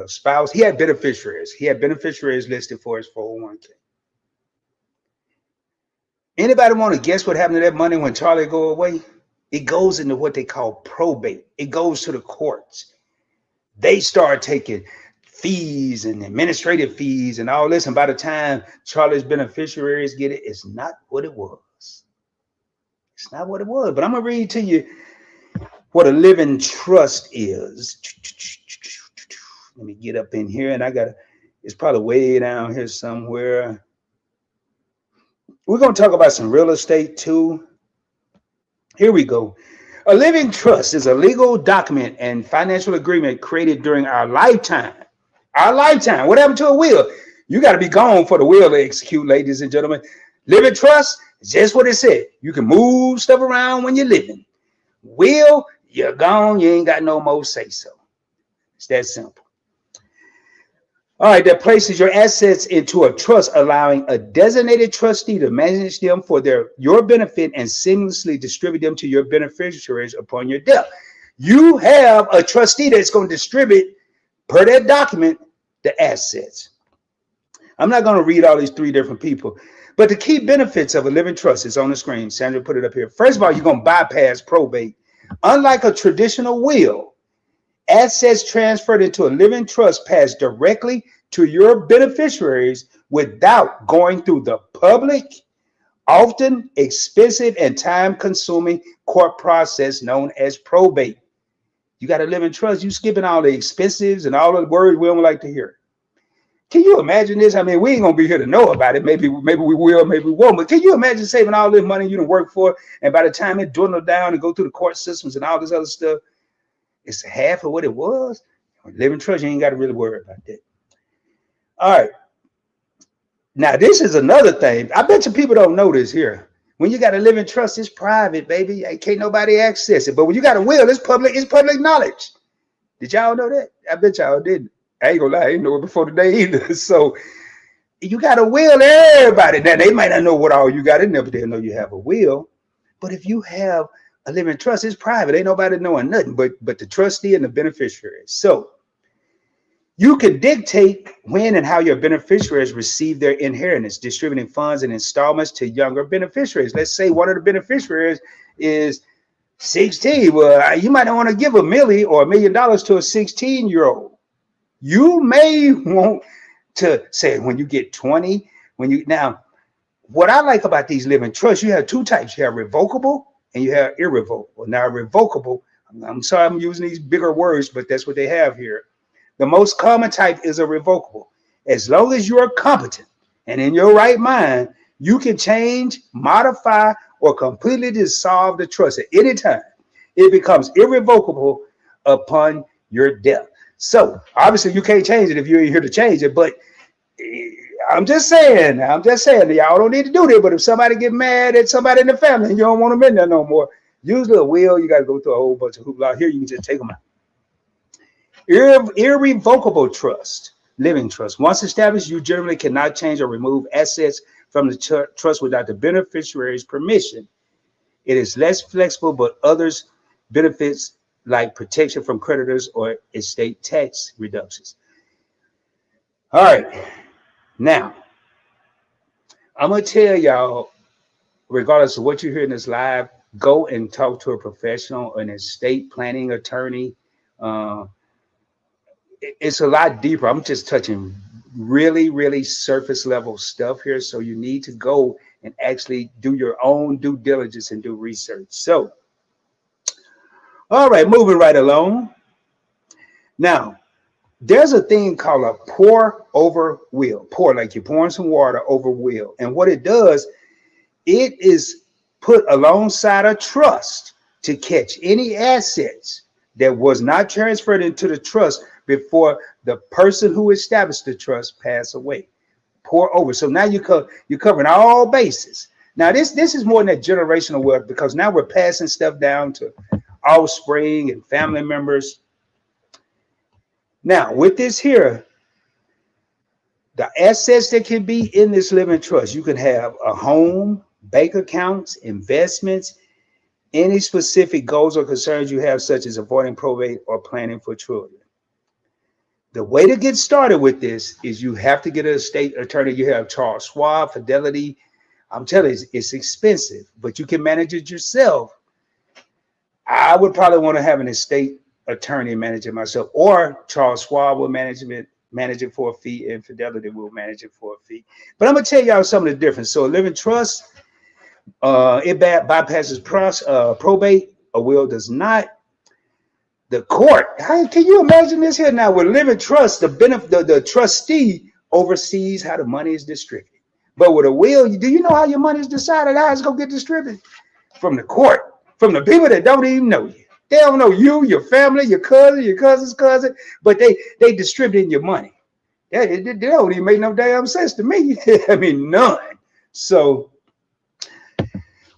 spouse. He had beneficiaries. He had beneficiaries listed for his 401k. Anybody want to guess what happened to that money when Charlie go away? It goes into what they call probate. It goes to the courts. They start taking fees and administrative fees and all this. And by the time Charlie's beneficiaries get it, it's not what it was. It's not what it was. But I'm going to read to you what a living trust is. Let me get up in here, and it's probably way down here somewhere. We're going to talk about some real estate too. Here we go. A living trust is a legal document and financial agreement created during our lifetime. Our lifetime. What happened to a will? You got to be gone for the will to execute, ladies and gentlemen. Living trust is just what it said. You can move stuff around when you're living. Will, you're gone. You ain't got no more say so. It's that simple. All right, that places your assets into a trust, allowing a designated trustee to manage them for your benefit and seamlessly distribute them to your beneficiaries upon your death. You have a trustee that's going to distribute, per that document, the assets. I'm not going to read all these 3 different people, but the key benefits of a living trust is on the screen. Sandra put it up here. First of all, you're going to bypass probate. Unlike a traditional will, assets transferred into a living trust pass directly to your beneficiaries without going through the public, often expensive and time-consuming court process known as probate. You got a living trust, you skipping all the expensives and all of the words we don't like to hear. Can you imagine this? I mean, we ain't gonna be here to know about it. Maybe we will, maybe we won't. But can you imagine saving all this money you done work for, and by the time it dwindled down and go through the court systems and all this other stuff, it's half of what it was? Living trust, you ain't got to really worry about that. All right. Now, this is another thing. I bet you people don't know this here. When you got a living trust, it's private, baby. Can't nobody access it. But when you got a will, it's public knowledge. Did y'all know that? I bet y'all didn't. I ain't gonna lie, I didn't know it before today either. So you got a will, everybody. Now, they might not know what all you got in there, but they'll know you have a will. But if you have a living trust, it's private. Ain't nobody knowing nothing but the trustee and the beneficiary. So you can dictate when and how your beneficiaries receive their inheritance, distributing funds and installments to younger beneficiaries. Let's say one of the beneficiaries is 16. Well, you might not want to give $1 million or $1 million to a 16-year-old. You may want to say when you get 20, now, what I like about these living trusts, you have 2 types. You have revocable and you have irrevocable. Now, revocable, I'm sorry I'm using these bigger words, but that's what they have here. The most common type is a revocable. As long as you're competent and in your right mind, you can change, modify, or completely dissolve the trust at any time. It becomes irrevocable upon your death. So obviously you can't change it if you ain't here to change it. But I'm just saying, y'all don't need to do that. But if somebody get mad at somebody in the family and you don't want them in there no more, usually a will, you got to go through a whole bunch of hoopla. Here, you can just take them out. Irrevocable trust, living trust. Once established, you generally cannot change or remove assets from the trust without the beneficiary's permission. It is less flexible, but others benefits like protection from creditors or estate tax reductions. All right. Now, I'm going to tell y'all, regardless of what you hear in this live, go and talk to a professional, an estate planning attorney. It's a lot deeper. I'm just touching really, really surface level stuff here. So you need to go and actually do your own due diligence and do research. So, all right, moving right along. Now, there's a thing called a pour over will. Pour, like you're pouring some water over will. And what it does, it is put alongside a trust to catch any assets that was not transferred into the trust before the person who established the trust passed away. Pour over. So now you're covering all bases. Now this is more than that generational wealth, because now we're passing stuff down to offspring and family members. Now with this here, the assets that can be in this living trust, you can have a home, bank accounts, investments, any specific goals or concerns you have, such as avoiding probate or planning for children. The way to get started with this is you have to get an estate attorney. You have Charles Schwab, Fidelity. I'm telling you, it's expensive, but you can manage it yourself. I would probably want to have an estate attorney manage it myself, or Charles Schwab will manage it for a fee, and Fidelity will manage it for a fee. But I'm going to tell y'all some of the difference. So a living trust, it bypasses probate. A will does not. The court, can you imagine this here now? With living trust, the trustee oversees how the money is distributed. But with a will, do you know how your money is decided, how it's going to get distributed? From the court, from the people that don't even know you. They don't know you, your family, your cousin, your cousin's cousin, but they distributing your money. They don't even make no damn sense to me. I mean, none. So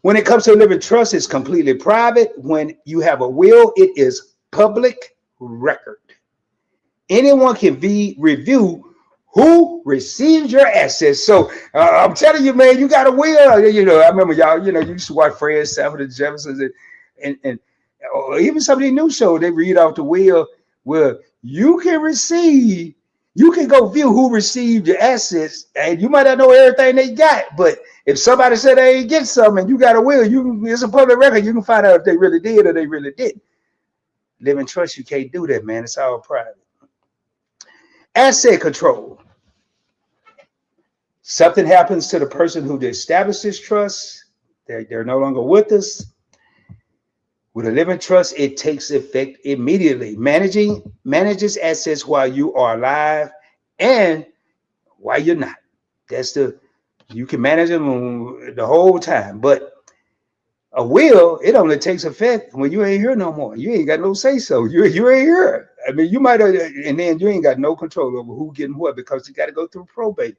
when it comes to a living trust, it's completely private. When you have a will, it is public record. Anyone can review who receives your assets. So I'm telling you, man, you got a will. You know, I remember y'all, you used to watch Fred Sanford and Jefferson and or even some of these new shows, they read off the will where you can go view who received your assets, and you might not know everything they got, but if somebody said they ain't get something and you got a will, it's a public record. You can find out if they really did or they really didn't. Living trust, you can't do that, man. It's all private. Asset control. Something happens to the person who established this trust. They're no longer with us. With a living trust, it takes effect immediately. Manages assets while you are alive and while you're not. You can manage them the whole time. But a will, it only takes effect when you ain't here no more. You ain't got no say so. You ain't here. I mean, you might have, and then you ain't got no control over who getting what, because you got to go through probate.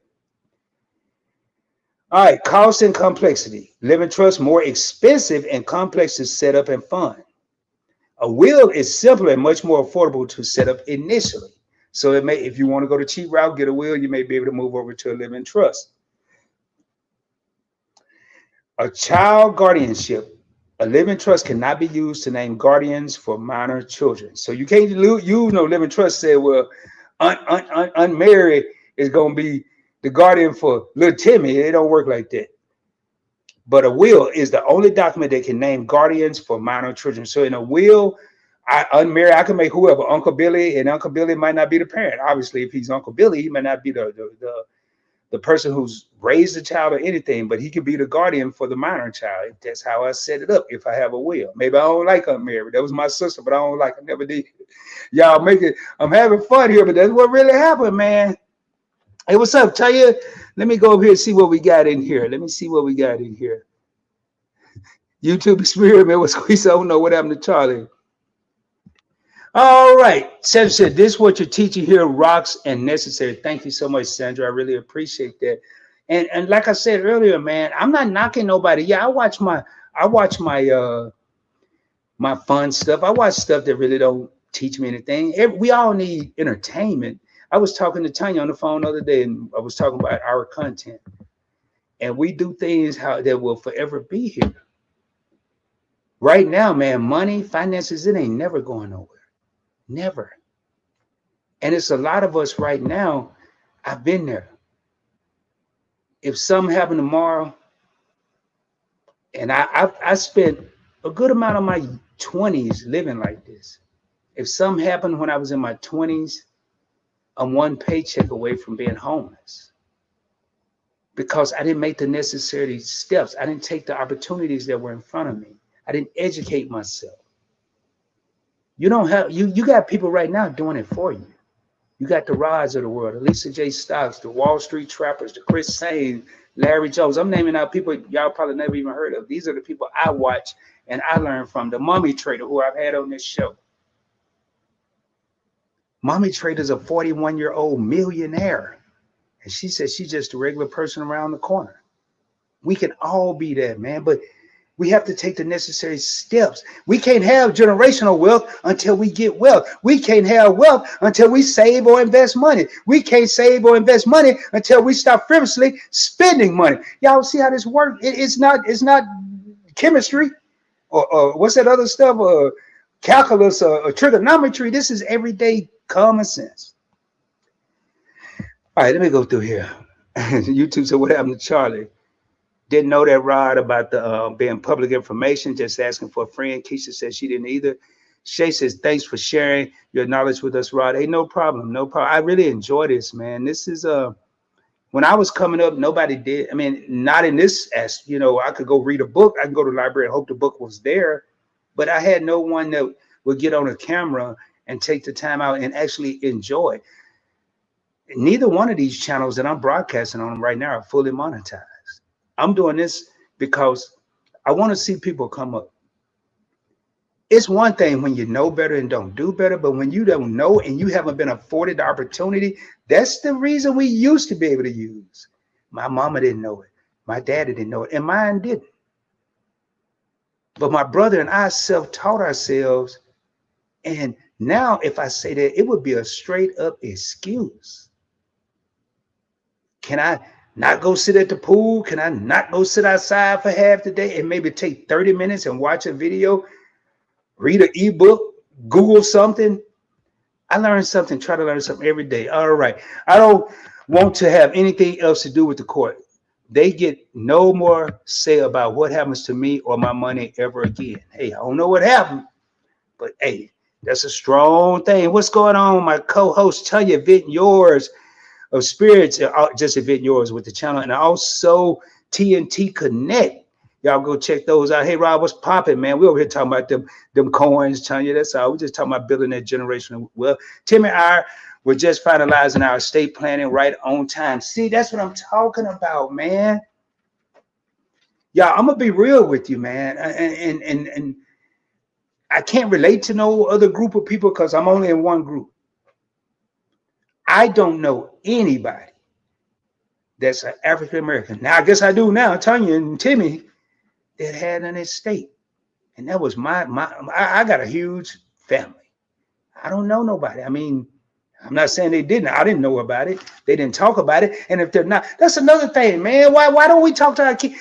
All right, cost and complexity. Living trust more expensive and complex to set up and fund. A will is simpler and much more affordable to set up initially. So it may, if you want to go the cheap route, get a will, you may be able to move over to a living trust. A child guardianship. A living trust cannot be used to name guardians for minor children. So you can't use no living trust say, well, unmarried is going to be the guardian for little Timmy. It don't work like that. But a will is the only document that can name guardians for minor children. So in a will, unmarried, I can make whoever Uncle Billy, and Uncle Billy might not be the parent. Obviously, if he's Uncle Billy, he might not be the the person who's raised the child or anything, but he could be the guardian for the minor child. That's how I set it up. If I have a will, maybe I don't like unmarried. That was my sister, but I don't like. I never did. Y'all make it. I'm having fun here, but that's what really happened, man. Hey, what's up, Taya? Let me go over here and see what we got in here. Let me see what we got in here. YouTube experiment was squeezed. I don't know what happened to Charlie. All right, Sandra said, this is what you're teaching here rocks and necessary. Thank you so much, Sandra. I really appreciate that. And like I said earlier, man, I'm not knocking nobody. Yeah, I watch my my fun stuff. I watch stuff that really don't teach me anything. We all need entertainment. I was talking to Tanya on the phone the other day, and I was talking about our content. And we do things that will forever be here. Right now, man, money, finances, it ain't never going nowhere. Never. And it's a lot of us right now. I've been there. If something happened tomorrow, and I spent a good amount of my 20s living like this. If something happened when I was in my 20s, I'm one paycheck away from being homeless. Because I didn't make the necessary steps. I didn't take the opportunities that were in front of me. I didn't educate myself. You don't have, you got people right now doing it for you. You got the Rods of the world, the Lisa J. Stocks, the Wall Street Trappers, the Chris Sain, Larry Jones. I'm naming out people y'all probably never even heard of. These are the people I watch and I learn from. The Mommy Trader, who I've had on this show. Mommy Trader's a 41-year-old millionaire. And she says she's just a regular person around the corner. We can all be that, man. But we have to take the necessary steps. We can't have generational wealth until we get wealth. We can't have wealth until we save or invest money. We can't save or invest money until we stop frivolously spending money. Y'all see how this works? It's not chemistry or what's that other stuff? Calculus or trigonometry. This is everyday common sense. All right, let me go through here. YouTube said, what happened to Charlie? Didn't know that, Rod, about the being public information, just asking for a friend. Keisha says she didn't either. Shay says, thanks for sharing your knowledge with us, Rod. Hey, no problem. No problem. I really enjoy this, man. This is when I was coming up, nobody did. I mean, not in this as I could go read a book. I can go to the library and hope the book was there. But I had no one that would get on a camera and take the time out and actually enjoy. Neither one of these channels that I'm broadcasting on right now are fully monetized. I'm doing this because I want to see people come up. It's one thing when you know better and don't do better, but when you don't know and you haven't been afforded the opportunity, that's the reason we used to be able to use. My mama didn't know it. My daddy didn't know it, and mine didn't. But my brother and I self-taught ourselves, and now if I say that, it would be a straight up excuse. Can I not go sit at the pool? Can I not go sit outside for half the day and maybe take 30 minutes and watch a video, read an ebook, Google something? I learn something, try to learn something every day. All right. I don't want to have anything else to do with the court. They get no more say about what happens to me or my money ever again. Hey, I don't know what happened, but hey, that's a strong thing. What's going on? My co-host, Tanya Vint Yours of Spirits, just event yours with the channel, and also TNT Connect. Y'all go check those out. Hey, Rob, what's popping, man? We over here talking about them coins, Tanya. That's all. We're just talking about building that generational wealth. Tim and I, we're just finalizing our estate planning right on time. See, that's what I'm talking about, man. Yeah, I'm gonna be real with you, man, and I can't relate to no other group of people because I'm only in one group. I don't know anybody that's an African American. Now, I guess I do now, Tanya and Timmy, that had an estate. And that was I got a huge family. I don't know nobody. I mean, I'm not saying they didn't. I didn't know about it. They didn't talk about it. And if they're not, that's another thing, man. Why don't we talk to our kids?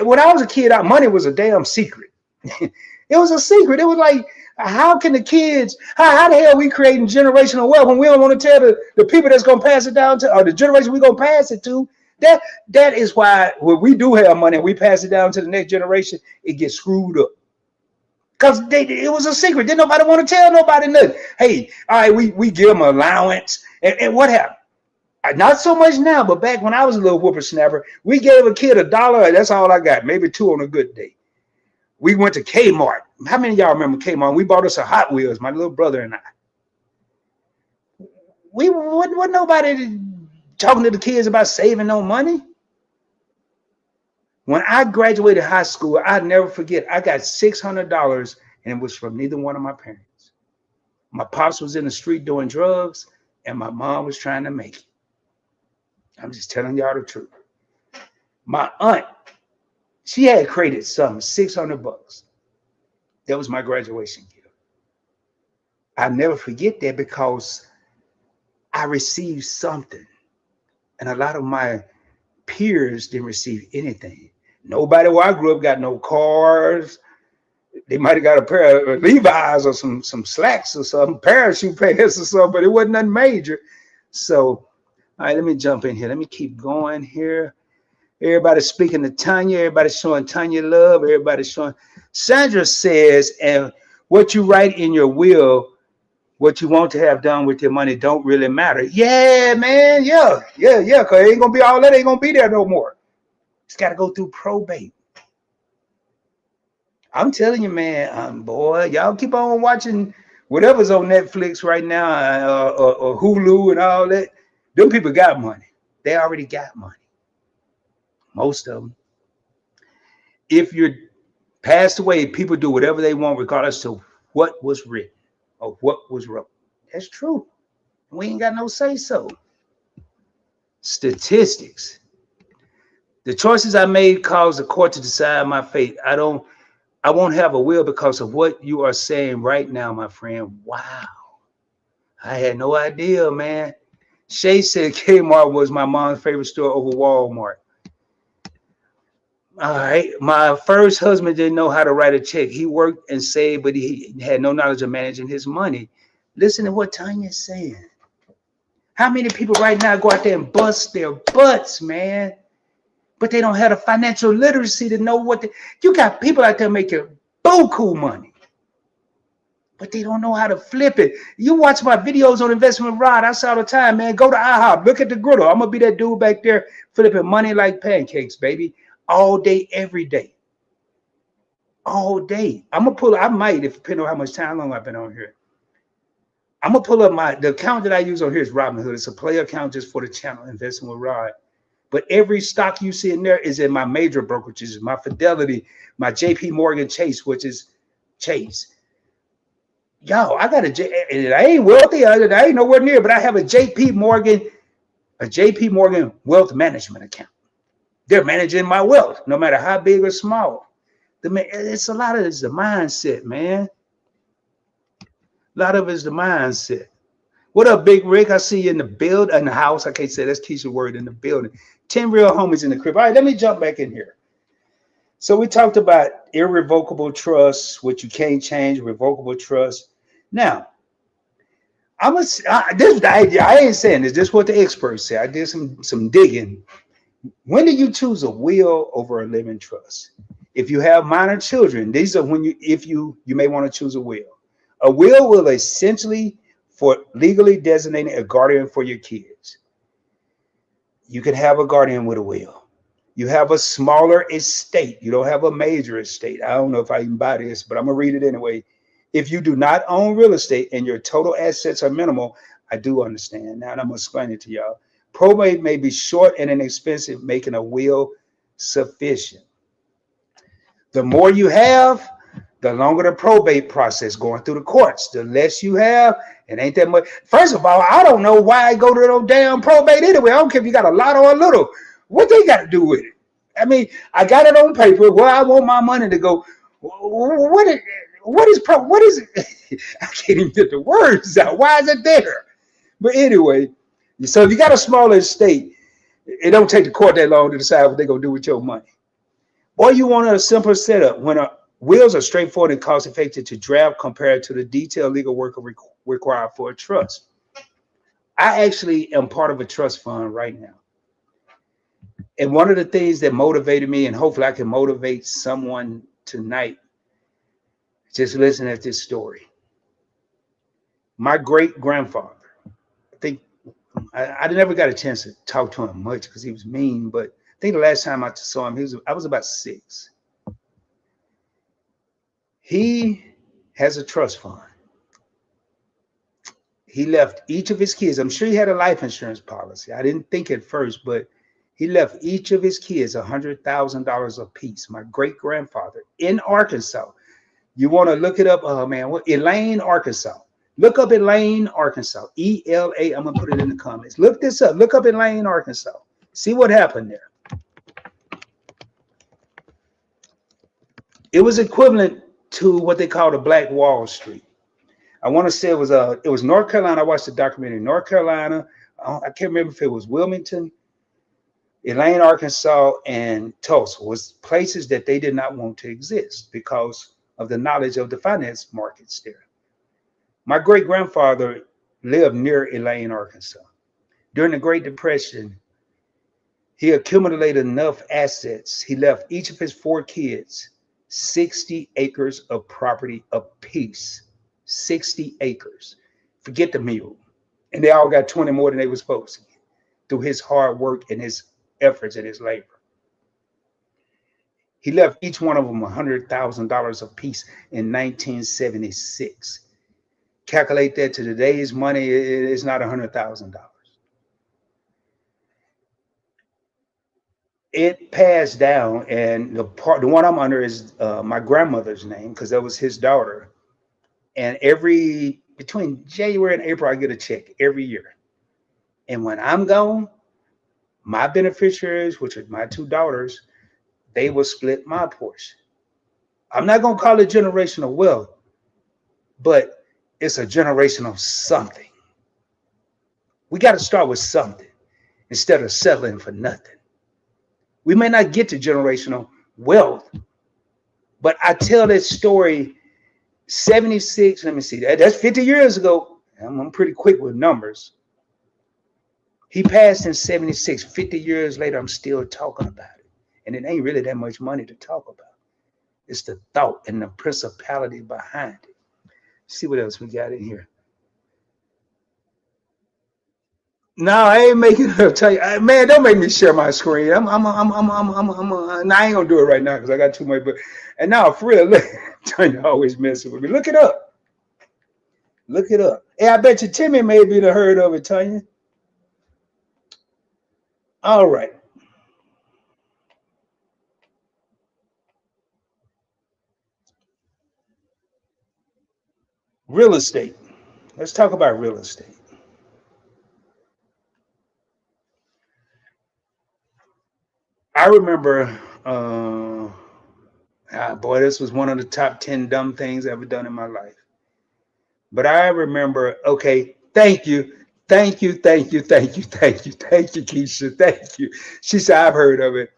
When I was a kid, our money was a damn secret. It was a secret. It was like, how can the kids, how the hell are we creating generational wealth when we don't want to tell the people that's going to pass it down to, or the generation we're going to pass it to? That is why when we do have money and we pass it down to the next generation, it gets screwed up. Because it was a secret. Didn't nobody want to tell nobody nothing. Hey, all right, we give them allowance. And what happened? Not so much now, but back when I was a little whippersnapper, we gave a kid $1. That's all I got, maybe 2 on a good day. We went to Kmart. How many of y'all remember Kmart? We bought us a Hot Wheels, my little brother and I. We wasn't nobody talking to the kids about saving no money. When I graduated high school, I'd never forget, I got $600 and it was from neither one of my parents. My pops was in the street doing drugs and my mom was trying to make it. I'm just telling y'all the truth. My aunt, she had created something, $600. That was my graduation gift. I'll never forget that because I received something. And a lot of my peers didn't receive anything. Nobody where I grew up got no cars. They might have got a pair of Levi's or some slacks or something, parachute pants or something, but it wasn't nothing major. So, all right, let me jump in here. Let me keep going here. Everybody's speaking to Tanya. Everybody's showing Tanya love. Everybody's showing. Sandra says, and what you write in your will, what you want to have done with your money don't really matter. Yeah, man. Yeah. Because it ain't going to be all that. Ain't going to be there no more. It's got to go through probate. I'm telling you, man, boy, y'all keep on watching whatever's on Netflix right now or Hulu and all that. Them people got money. They already got money. Most of them. If you're passed away, people do whatever they want regardless of what was written or what was wrote. That's true. We ain't got no say so. Statistics. The choices I made caused the court to decide my fate. I won't have a will because of what you are saying right now, my friend. Wow. I had no idea, man. Shay said Kmart was my mom's favorite store over Walmart. All right. My first husband didn't know how to write a check. He worked and saved, but he had no knowledge of managing his money. Listen to what Tanya's saying. How many people right now go out there and bust their butts, man? But they don't have the financial literacy to know what you got people out there making buku money, but they don't know how to flip it. You watch my videos on Investment Rod. I say all the time, man, go to IHOP, look at the griddle. I'm gonna be that dude back there flipping money like pancakes, baby, all day, every day, all day. I'm gonna pull. I might, if depending on how much time long I've been on here. I'm gonna pull up the account that I use on here is Robinhood. It's a play account just for the channel, Investing with Rod. But every stock you see in there is in my major brokerages, my Fidelity, my JP Morgan Chase, which is Chase. Yo, I got and I ain't wealthy, I ain't nowhere near, but I have a JP Morgan wealth management account. They're managing my wealth, no matter how big or small. It's a lot of it's the mindset, man. A lot of it's the mindset. What up, Big Rick? I see you in the house. I can't say that's Keisha's word, in the building. 10 real homies in the crib. All right, let me jump back in here. So we talked about irrevocable trust, which you can't change, revocable trust. Now, I ain't saying this. This is what the experts say. I did some digging. When do you choose a will over a living trust? If you have minor children, these are when you may want to choose a will. A will essentially for legally designating a guardian for your kids. You can have a guardian with a will. You have a smaller estate. You don't have a major estate. I don't know if I can buy this, but I'm going to read it anyway. If you do not own real estate and your total assets are minimal, I do understand. Now, and I'm going to explain it to y'all. Probate may be short and inexpensive, making a will sufficient. The more you have, the longer the probate process going through the courts. The less you have, it ain't that much. First of all, I don't know why I go to no damn probate anyway. I don't care if you got a lot or a little. What they got to do with it? I mean, I got it on paper where I want my money to go. What is it? I can't even get the words out. Why is it there? But anyway, so if you got a smaller estate, it don't take the court that long to decide what they're going to do with your money. Or you want a simple setup when wills are straightforward and cost-effective to draft compared to the detailed legal work required for a trust. I actually am part of a trust fund right now. And one of the things that motivated me, and hopefully I can motivate someone tonight, just listen at this story. My great-grandfather, I think I never got a chance to talk to him much because he was mean. But I think the last time I saw him, I was about 6. He has a trust fund. He left each of his kids. I'm sure he had a life insurance policy. I didn't think at first, but he left each of his kids $100,000 apiece. My great grandfather in Arkansas. You want to look it up? Oh man, what Elaine, Arkansas. Look up Elaine, Arkansas. ELA. I'm gonna put it in the comments. Look this up. Look up Elaine, Arkansas. See what happened there. It was equivalent to what they call the Black Wall Street. I want to say it was North Carolina. I watched the documentary. North Carolina. I can't remember if it was Wilmington, Elaine, Arkansas, and Tulsa was places that they did not want to exist because of the knowledge of the finance markets there. My great grandfather lived near Elaine, Arkansas. During the Great Depression, he accumulated enough assets. He left each of his 4 kids 60 acres of property apiece. 60 acres. Forget the mule. And they all got 20 more than they were supposed to get through his hard work and his efforts and his labor. He left each one of them $100,000 apiece in 1976. Calculate that to today's money, it's not $100,000. It passed down, and the one I'm under is my grandmother's name because that was his daughter. And between January and April, I get a check every year. And when I'm gone, my beneficiaries, which are my 2 daughters, they will split my portion. I'm not going to call it generational wealth, but it's a generational something. We got to start with something instead of settling for nothing. We may not get to generational wealth, but I tell that story 76, let me see, that's 50 years ago. I'm pretty quick with numbers. He passed in 76. 50 years later, I'm still talking about it. And it ain't really that much money to talk about. It's the thought and the principality behind it. Let's see what else we got in here. No, I ain't making it up. Tell you, man, don't make me share my screen. I ain't gonna do it right now because I got too much. But and now for real, look, Tanya always messing with me. Look it up. Look it up. Hey, I bet you Timmy maybe have heard of it, Tanya. All right. Real estate. Let's talk about real estate. I remember, boy, this was one of the top 10 dumb things I've ever done in my life. But I remember, okay, thank you, Keisha, thank you. She said, I've heard of it.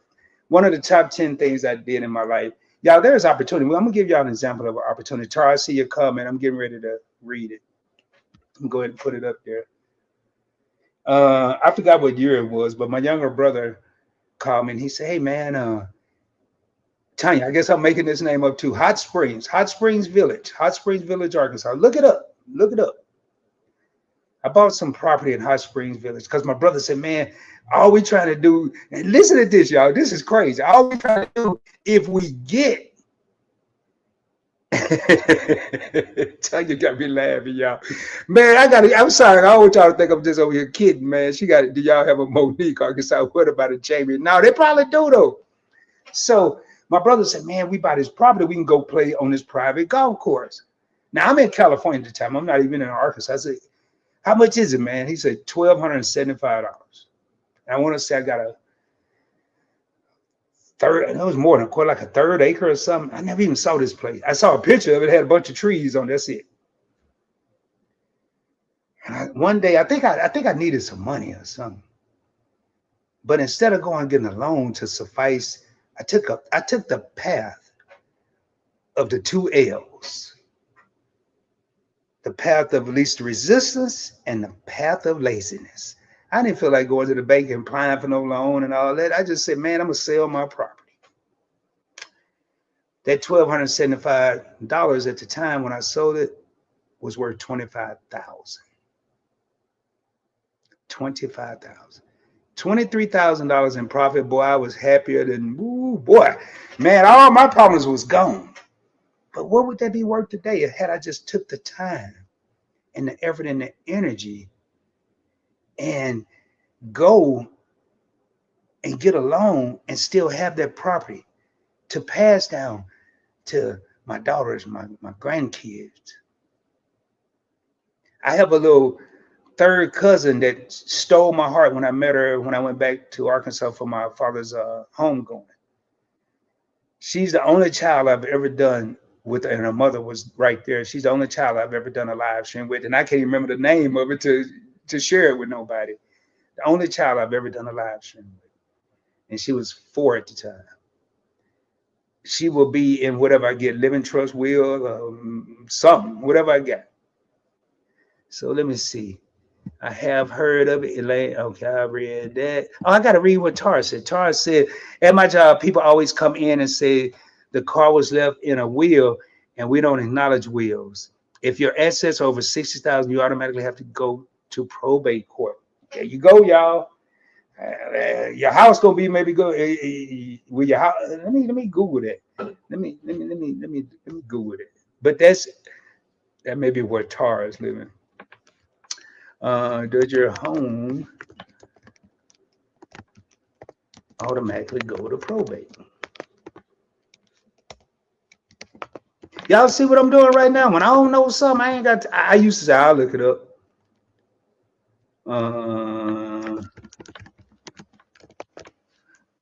One of the top 10 things I did in my life. Y'all, there's opportunity. I'm going to give y'all an example of an opportunity. Tara, I see your comment. I'm getting ready to read it. I'm going to go ahead and put it up there. I forgot what year it was, but my younger brother called me and he said, hey, man, Tanya, I guess I'm making this name up too. Hot Springs Village, Arkansas. Look it up. Look it up. I bought some property in Hot Springs Village because my brother said, man, all we trying to do, and listen to this, y'all, this is crazy. All we trying to do, if we get, Tanya got me laughing, y'all. Man, I'm sorry. I always try to think I'm just over here kidding, man. Do y'all have a Monique, Arkansas? What about a Jamie? No, they probably do, though. So my brother said, man, we buy this property. We can go play on this private golf course. Now, I'm in California at the time. I'm not even in Arkansas. I said, how much is it, man? He said, $1,275. I want to say I got a third, it was more than quite like a third acre or something. I never even saw this place. I saw a picture of it. It had a bunch of trees on it. That's it. And one day, I think I needed some money or something. But instead of going and getting a loan to suffice, I took the path of the 2 L's. The path of least resistance and the path of laziness. I didn't feel like going to the bank and applying for no loan and all that. I just said, man, I'm going to sell my property. That $1,275 at the time when I sold it was worth $25,000. $25,000. $23,000 in profit. Boy, I was happier than, ooh, boy, man, all my problems was gone. But what would that be worth today had I just took the time and the effort and the energy and go and get a loan and still have that property to pass down to my daughters, my grandkids. I have a little third cousin that stole my heart when I met her when I went back to Arkansas for my father's homegoing. She's the only child I've ever done with, and her mother was right there. She's the only child I've ever done a live stream with, and I can't remember the name of it to share it with nobody. The only child I've ever done a live stream with, and she was 4 at the time. She will be in whatever I get, living trust will, something, whatever I get. So let me see. I have heard of it, Elaine. Okay, I read that. Oh, I got to read what Tara said. Tara said, at my job, people always come in and say the car was left in a wheel, and we don't acknowledge wheels. If your assets are over 60,000, you automatically have to go to probate court. There you go, y'all. Your house gonna be maybe good. With your house, let me Google that. Let me Google it. But that may be where Tara is living. Does your home automatically go to probate? Y'all see what I'm doing right now? When I don't know something, I ain't got to, I used to say I'll look it up.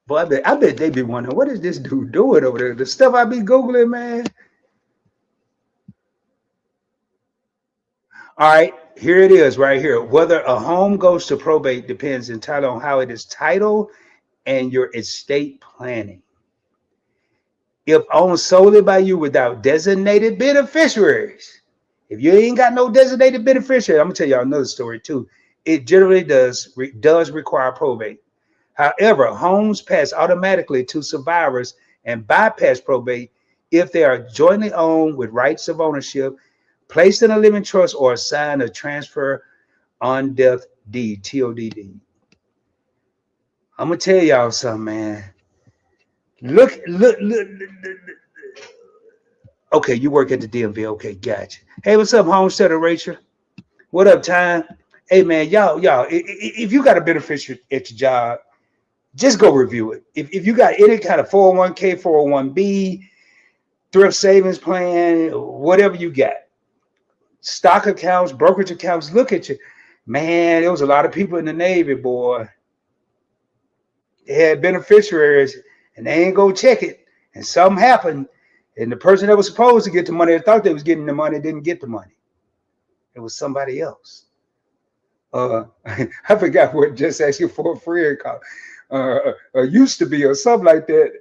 Boy, I bet they be wondering, what is this dude doing over there? The stuff I be Googling, man. All right, here it is right here. Whether a home goes to probate depends entirely on how it is titled and your estate planning. If owned solely by you without designated beneficiaries, if you ain't got no designated beneficiary, I'm gonna tell y'all another story too. It generally does require probate. However, homes pass automatically to survivors and bypass probate if they are jointly owned with rights of ownership, placed in a living trust, or assigned a transfer on death deed, TODD. I'm gonna tell y'all something, man. Look. Okay, you work at the DMV. Okay, gotcha. Hey, what's up, homesteader Rachel? What up, Time? Hey, man, y'all, if you got a beneficiary at your job, just go review it. If you got any kind of 401k, 401b, thrift savings plan, whatever you got, stock accounts, brokerage accounts, look at you. Man, there was a lot of people in the Navy, boy. They had beneficiaries and they ain't go check it. And something happened. And the person that was supposed to get the money, that thought they was getting the money, didn't get the money. It was somebody else. I forgot what just asked you for a friend called. Used to be or something like that.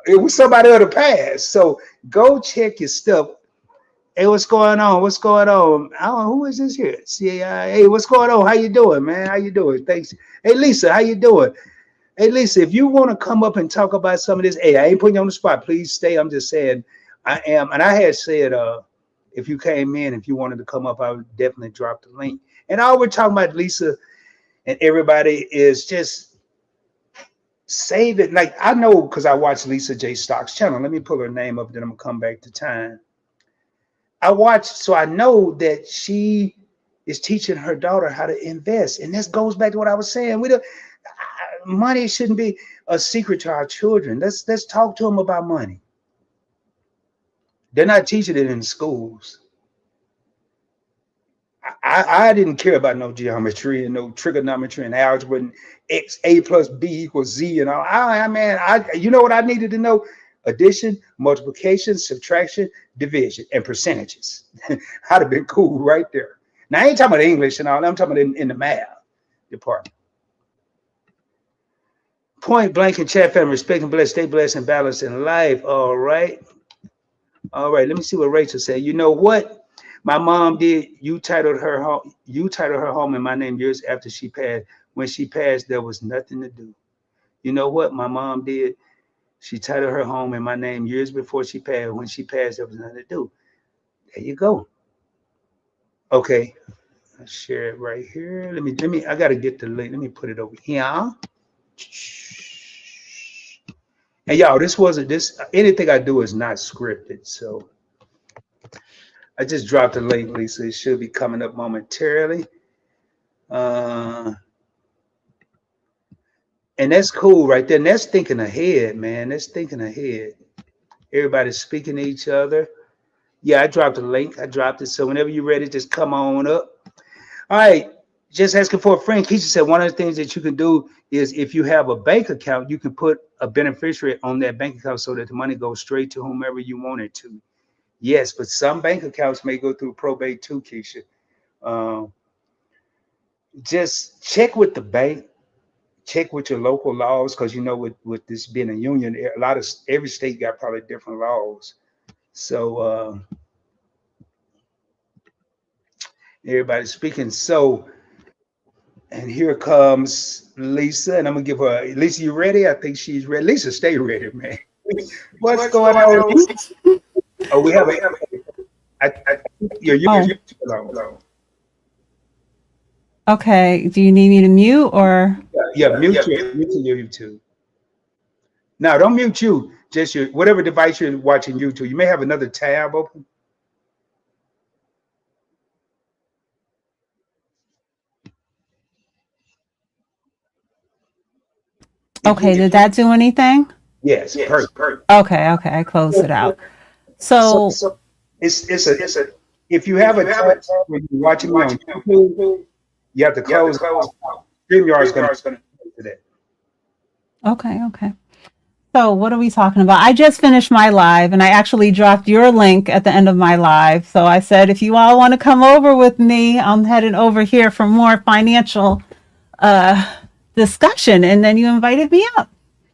It was somebody of the past. So go check your stuff. Hey, what's going on? What's going on? I don't know, who is this here? CAI. Hey, what's going on? How you doing, man? How you doing? Thanks. Hey, Lisa, how you doing? Hey, Lisa, if you want to come up and talk about some of this, hey, I ain't putting you on the spot. Please stay. I'm just saying I am. And I had said if you came in, if you wanted to come up, I would definitely drop the link. And all we're talking about, Lisa, and everybody is just save it. Like I know because I watch Lisa J. Stock's channel. Let me pull her name up, then I'm gonna come back to Time. I watch, so I know that she is teaching her daughter how to invest, and this goes back to what I was saying. Money shouldn't be a secret to our children. Let's talk to them about money. They're not teaching it in schools. I didn't care about no geometry and no trigonometry and algebra and A plus B equals Z and all. You know what I needed to know? Addition, multiplication, subtraction, division, and percentages. I'd have been cool right there. Now I ain't talking about English and all. I'm talking about in the math department. Point blank in chat, family. Respect and bless, stay blessed and balanced in life. All right. Let me see what Rachel said. You know what? My mom did. You titled her home in my name years after she passed. When she passed, there was nothing to do. You know what my mom did? She titled her home in my name years before she passed. When she passed, there was nothing to do. There you go. Okay. I'll share it right here. Let me. I gotta get the link. Let me put it over here. And y'all, this wasn't this. Anything I do is not scripted, so I just dropped the link, Lisa. It should be coming up momentarily. Uh, and that's cool right there. And that's thinking ahead, man. That's thinking ahead. Everybody's speaking to each other. Yeah, I dropped the link. I dropped it. So whenever you're ready, just come on up. All right. Just asking for a friend. Keisha said one of the things that you can do is if you have a bank account, you can put a beneficiary on that bank account so that the money goes straight to whomever you want it to. Yes, but some bank accounts may go through probate too, Keisha. Um, just check with the bank, check with your local laws, because you know with this being a union, a lot of every state got probably different laws. So everybody's speaking. So, and here comes Lisa, and I'm gonna give her. Lisa, you ready? I think she's ready. Lisa, stay ready, man. What's going on? Oh, we have a. I, you're Oh, hello. okay. Do you need me to mute or? Yeah, mute your YouTube. Now, don't mute you. Just your whatever device you're watching YouTube. You may have another tab open. Okay, did that do anything? Yes, perfect. Okay, okay. I closed it out. So So, it's a if you have a tab where you're watching me on YouTube, you have to close out. StreamYard is going to do that. okay, okay. So, what are we talking about? I just finished my live and I actually dropped your link at the end of my live. So, I said, if you all want to come over with me, I'm headed over here for more financial uh, discussion. And then you invited me up.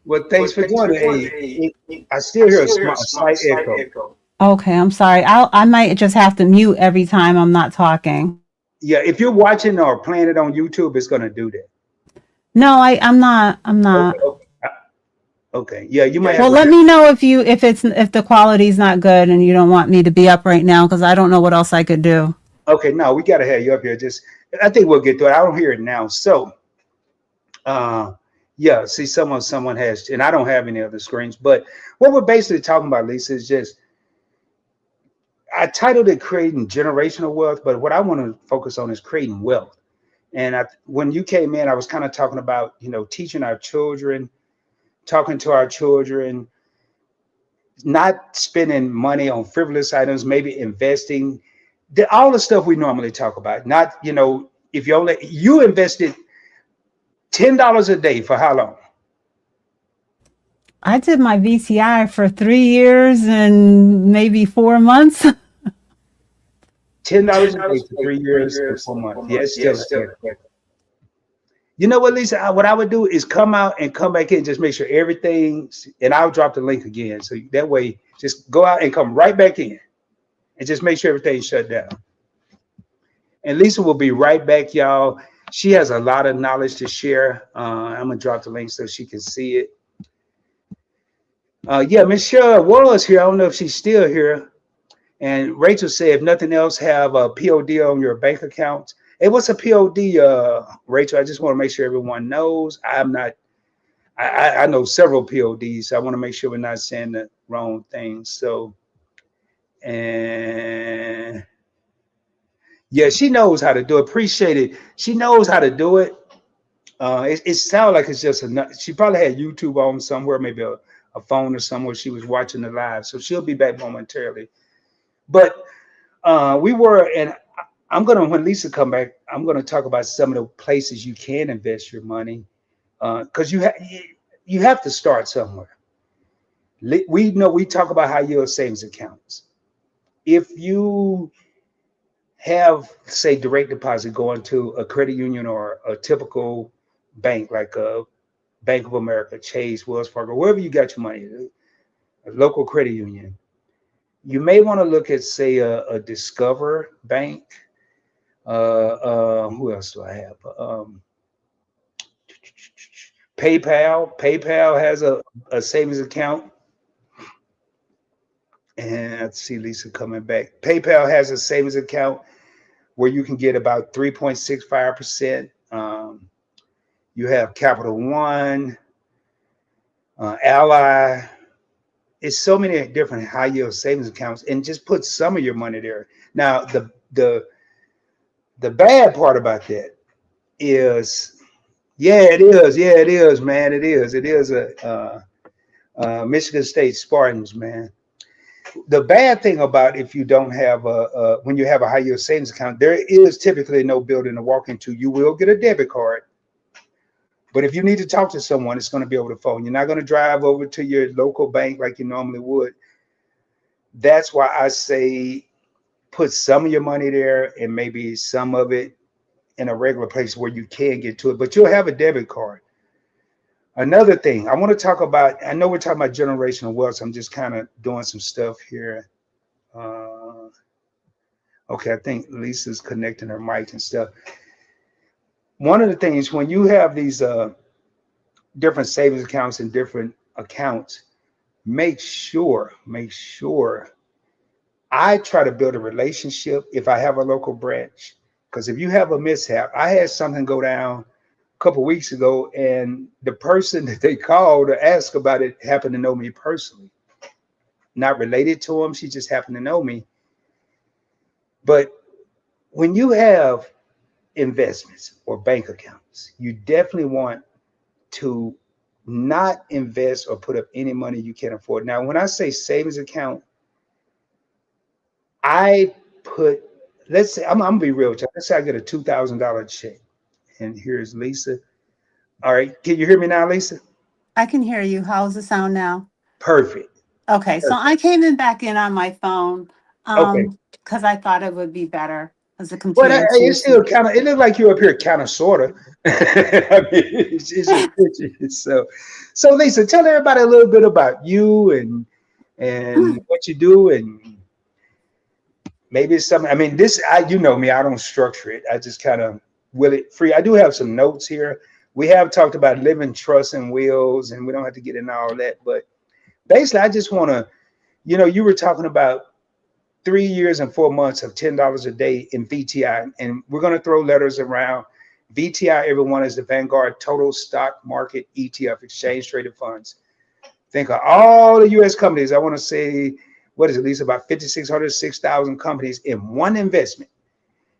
Well, thanks for doing it. I still hear a slight echo. Okay, I'm sorry. I might just have to mute every time I'm not talking. Yeah, if you're watching or playing it on YouTube, it's going to do that. No, I'm not. I'm not. Okay. Yeah, you might have Well, to. let me know if the quality's not good and you don't want me to be up right now because I don't know what else I could do. Okay, no, we got to have you up here. Just, I think we'll get to it. I don't hear it now. So, uh, yeah, see, someone has, and I don't have any other screens. But what we're basically talking about, Lisa, is just I titled it "Creating Generational Wealth," but what I want to focus on is creating wealth. And when you came in, I was kind of talking about teaching our children, talking to our children, not spending money on frivolous items, maybe investing, all the stuff we normally talk about. Not, if you invested $10 a day for how long? I did my VCI for 3 years and maybe 4 months. $10 a day for 3 years and 4 months. Yes, still. You know what, Lisa? What I would do is come out and come back in, just make sure everything, and I'll drop the link again. So that way, just go out and come right back in and just make sure everything's shut down. And Lisa will be right back, y'all. She has a lot of knowledge to share. I'm going to drop the link so she can see it. Yeah, Miss Cheryl was here. I don't know if she's still here. And Rachel said, if nothing else, have a POD on your bank account. Hey, what's a POD, Rachel? I just want to make sure everyone knows. I'm not. I know several PODs. So I want to make sure we're not saying the wrong things. So, and yeah, she knows how to do it. Appreciate it. She knows how to do it. It sounds like it's just she probably had YouTube on somewhere, maybe a phone or somewhere. She was watching the live, so she'll be back momentarily. But and I'm gonna, when Lisa come back, I'm gonna talk about some of the places you can invest your money, because you have to start somewhere. We talk about high yield savings accounts. If you have, say, direct deposit going to a credit union or a typical bank like a Bank of America, Chase, Wells Fargo, wherever you got your money, a local credit union, you may want to look at, say, a Discover Bank. Who else do I have? PayPal. PayPal has a savings account. And let's see, Lisa coming back. PayPal has a savings account. where you can get about 3.65%. You have Capital One, Ally. It's so many different high yield savings accounts, and just put some of your money there. Now, the bad part about that is, yeah, it is. Yeah, it is, man. It is. It is Michigan State Spartans, man. The bad thing about if you don't have when you have a high yield savings account, there is typically no building to walk into. You will get a debit card, but if you need to talk to someone, it's going to be over the phone. You're not going to drive over to your local bank like you normally would. That's why I say put some of your money there and maybe some of it in a regular place where you can get to it, but you'll have a debit card. Another thing I want to talk about, I know we're talking about generational wealth, so I'm just kind of doing some stuff here. Uh, okay, I think Lisa's connecting her mic and stuff. One of the things when you have these different savings accounts and different accounts, make sure I try to build a relationship if I have a local branch. Because if you have a mishap, I had something go down a couple weeks ago, and the person that they called to ask about it happened to know me personally. Not related to him, she just happened to know me. But when you have investments or bank accounts, you definitely want to not invest or put up any money you can't afford. Now, when I say savings account, I put, let's say, I'm gonna be real with you. Let's say I get a $2,000 check, and here's Lisa. All right, can you hear me now, Lisa? I can hear you. How's the sound now? Perfect. Okay, so Perfect. I came in back in on my phone Okay. because I thought it would be better because the Well, computer it's seems still to. kind of, it looked like you're up here kind of, sort of. I mean, it's your picture. So Lisa, tell everybody a little bit about you and what you do, and maybe it's something. I mean, this, you know me, I don't structure it. I just kind of will it free. I do have some notes here. We have talked about living trust and wills, and we don't have to get into all that. But basically, I just want to, you were talking about 3 years and 4 months of $10 a day in VTI, and we're going to throw letters around. VTI, everyone, is the Vanguard Total Stock Market ETF, exchange traded funds. Think of all the U.S. companies. I want to say, what is it, at least about 5,600, 6,000 companies in one investment.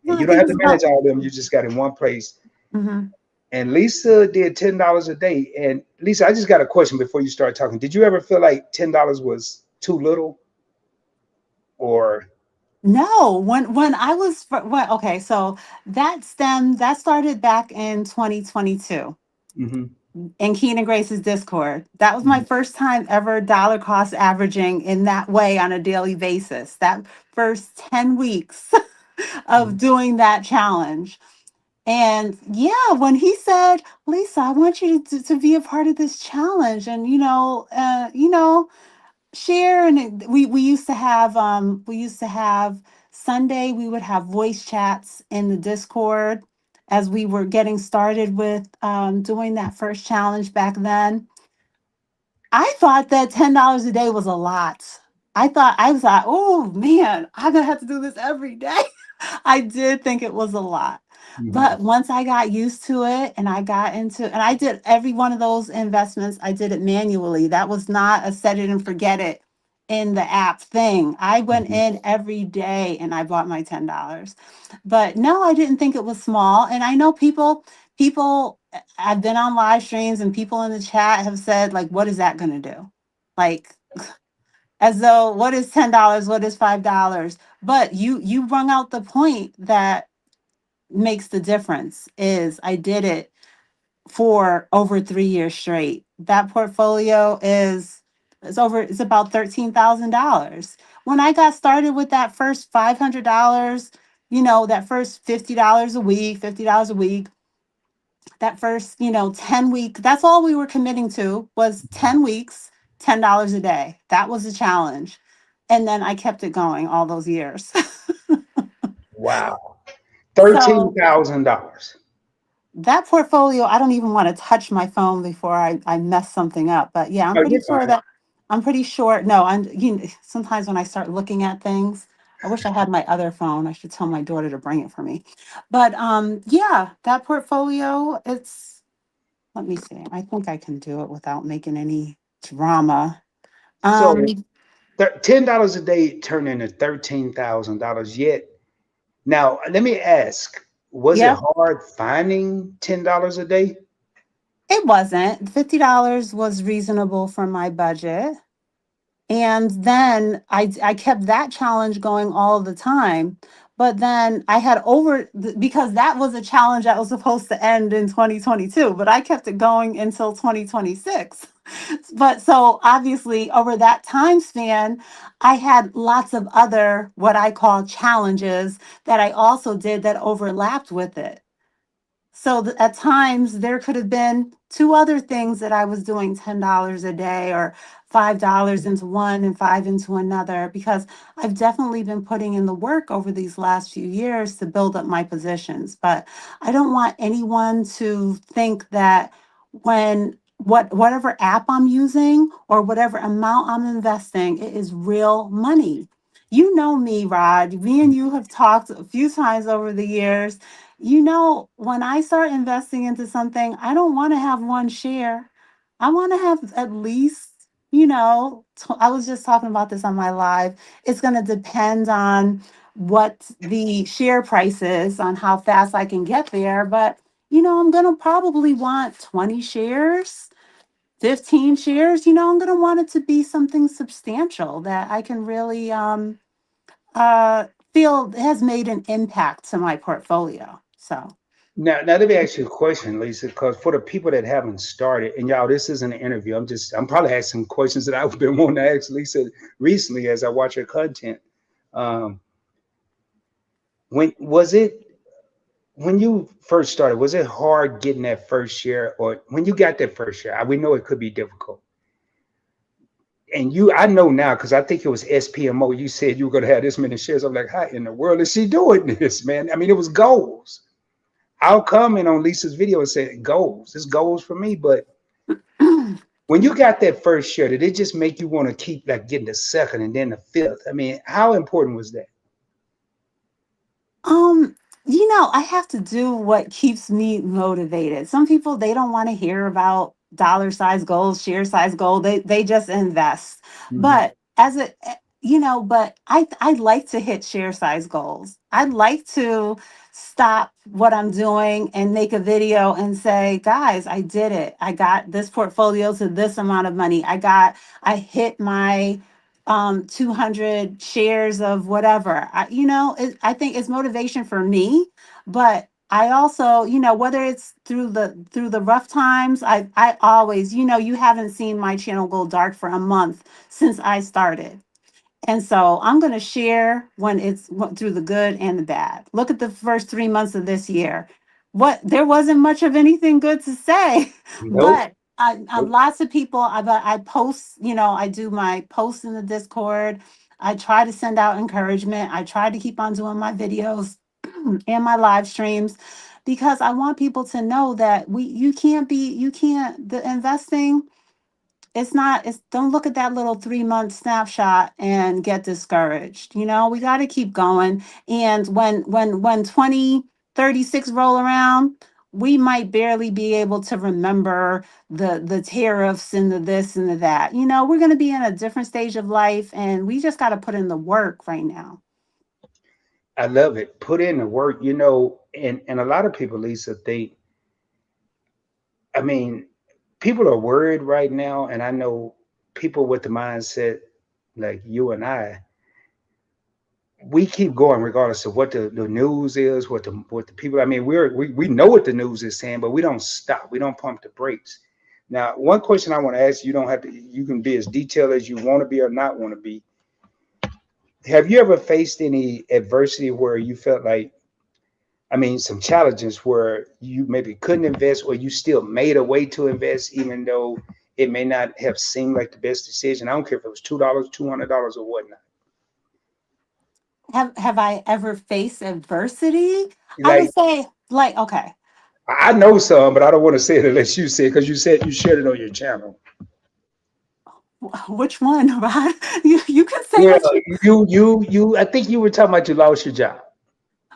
No, And I you don't think have it's to manage about. all of them. You just got in one place. Mhm. And Lisa did $10 a day. And Lisa, I just got a question before you start talking. Did you ever feel like $10 was too little? Or No, when I was okay, so that started back in 2022 mhm, in Keenan Grace's Discord. That was my mhm, first time ever dollar cost averaging in that way on a daily basis. That first 10 weeks of mhm, doing that challenge. And yeah, when he said, Lisa, I want you to be a part of this challenge, and share, and we used to have Sunday, we would have voice chats in the Discord as we were getting started with doing that first challenge back then. I thought that $10 a day was a lot. I was like, oh man, I'm gonna have to do this every day. I did think it was a lot. mhm, But once I got used to it and I did every one of those investments, I did it manually. That was not a set it and forget it in the app thing. I went mhm. in every day and I bought my $10. But no, I didn't think it was small. And I know people I've been on live streams and people in the chat have said, like, what is that going to do? Like, as though, what is $10? What is $5? But you brung out the point that makes the difference is I did it for over 3 years straight. That portfolio it's about $13,000. When I got started with that first $500, that first $50 a week, $50 a week, that first, 10 week, that's all we were committing to was 10 weeks, $10 a day. That was the challenge. And then I kept it going all those years. Wow. So $13,000. that portfolio, I don't even want to touch my phone before I mess something up. But yeah, No, you're fine. I'm pretty sure. No, sometimes when I start looking at things, I wish I had my other phone. I should tell my daughter to bring it for me. But yeah, that portfolio, it's, let me see. I think I can do it without making any drama. So Um, $10 a day turned into $13,000 yet. Now, let me ask, was it yeah, hard finding $10 a day? it wasn't. $50 was reasonable for my budget. And then I kept that challenge going all the time. But then I had because that was a challenge that was supposed to end in 2022, but I kept it going until 2026. But so obviously over that time span, I had lots of other what I call challenges that I also did that overlapped with it. So at times there could have been two other things that I was doing $10 a day or $5 into one and five into another, because I've definitely been putting in the work over these last few years to build up my positions. But I don't want anyone to think that when whatever app I'm using or whatever amount I'm investing, it is real money. You know me, Rod. Me and you have talked a few times over the years. When I start investing into something, I don't want to have one share. I want to have at least, I was just talking about this on my live. It's going to depend on what the share price is, on how fast I can get there. But, I'm going to probably want 20 shares, 15 shares. I'm going to want it to be something substantial that I can really uh, feel has made an impact to my portfolio. So. Now let me ask you a question, Lisa, because for the people that haven't started, and y'all, this isn't an interview. I'm probably asking questions that I've been wanting to ask Lisa recently as I watch her content. Um, when was it when you first started? Was it hard getting that first share, or when you got that first share? We know it could be difficult. And I know now because I think it was SPMO. You said you were going to have this many shares. I'm like, how in the world is she doing this, man? I mean, it was goals. I'll comment on Lisa's video and say goals. It's goals for me. But when you got that first share, did it just make you want to keep like getting the second and then the fifth? I mean, how important was that? Um, I have to do what keeps me motivated. Some people they don't want to hear about dollar size goals, share size goal. They just invest. Mhm. But but I like to hit share size goals. I'd like to stop what I'm doing and make a video and say, guys, I did it. I got this portfolio to this amount of money. I hit my 200 shares of whatever. I think it's motivation for me, but I also, whether it's through the rough times, I always, you haven't seen my channel go dark for a month since I started. And so I'm going to share when through the good and the bad. Look at the first 3 months of this year. There wasn't much of anything good to say, Nope. but lots of people, I post, I do my posts in the Discord. I try to send out encouragement. I try to keep on doing my videos and my live streams because I want people to know that the investing, it's don't look at that little 3 month snapshot and get discouraged. We got to keep going. And when 2036 roll around, we might barely be able to remember the tariffs and the this and the that. We're going to be in a different stage of life, and we just got to put in the work right now. I love it. Put in the work, and a lot of people, Lisa, think, I mean, people are worried right now, and I know people with the mindset like you and I, we keep going regardless of what the news is, what the people. I mean, we know what the news is saying, but we don't stop. We don't pump the brakes. Now, one question I want to ask you, don't have to. You can be as detailed as you want to be or not want to be. Have you ever faced any adversity where you felt like, I mean, some challenges where you maybe couldn't invest, or you still made a way to invest, even though it may not have seemed like the best decision? I don't care if it was $2, $200, or whatnot. Have I ever faced adversity? I Like, would say, like, okay. I know some, but I don't want to say it unless you say it because you said you shared it on your channel. Which one, Rod? You can say Well, what you. I think you were talking about you lost your job.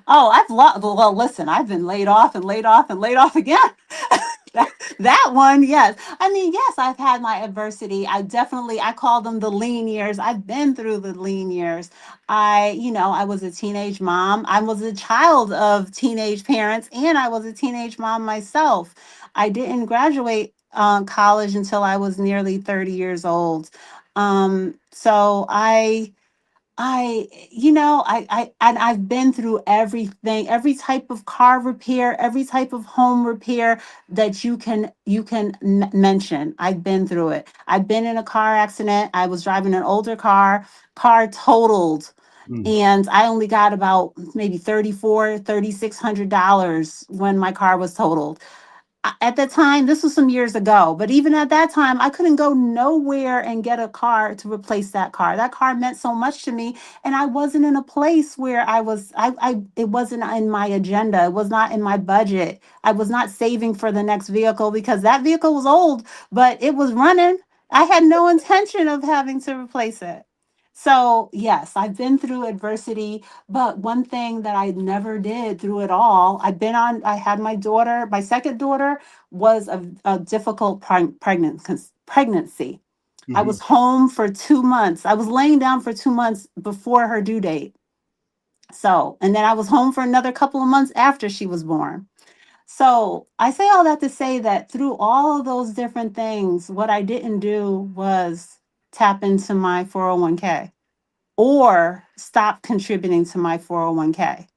Oh, I've lost. Well, listen, I've been laid off and laid off and laid off again. that, that one, yes. I mean, yes, I've had my adversity. I call them the lean years. I've been through the lean years. I was a teenage mom. I was a child of teenage parents, and I was a teenage mom myself. I didn't graduate college until I was nearly 30 years old. So and I've been through everything, every type of car repair, every type of home repair that you can mention. I've been through it. I've been in a car accident. I was driving an older car totaled, Mm. and I only got about maybe 3600 dollars when my car was totaled. At that time, this was some years ago, but even at that time, I couldn't go nowhere and get a car to replace that car. That car meant so much to me, and I wasn't in a place where it wasn't in my agenda. It was not in my budget. I was not saving for the next vehicle because that vehicle was old, but it was running. I had no intention of having to replace it. So, yes, I've been through adversity, but one thing that I never did through it all, I had my daughter, my second daughter was a difficult pregnancy. I Hmm. was home for 2 months. I was laying down for 2 months before her due date. So, and then I was home for another couple of months after she was born. So I say all that to say that through all of those different things, what I didn't do was tap into my 401k or stop contributing to my 401k.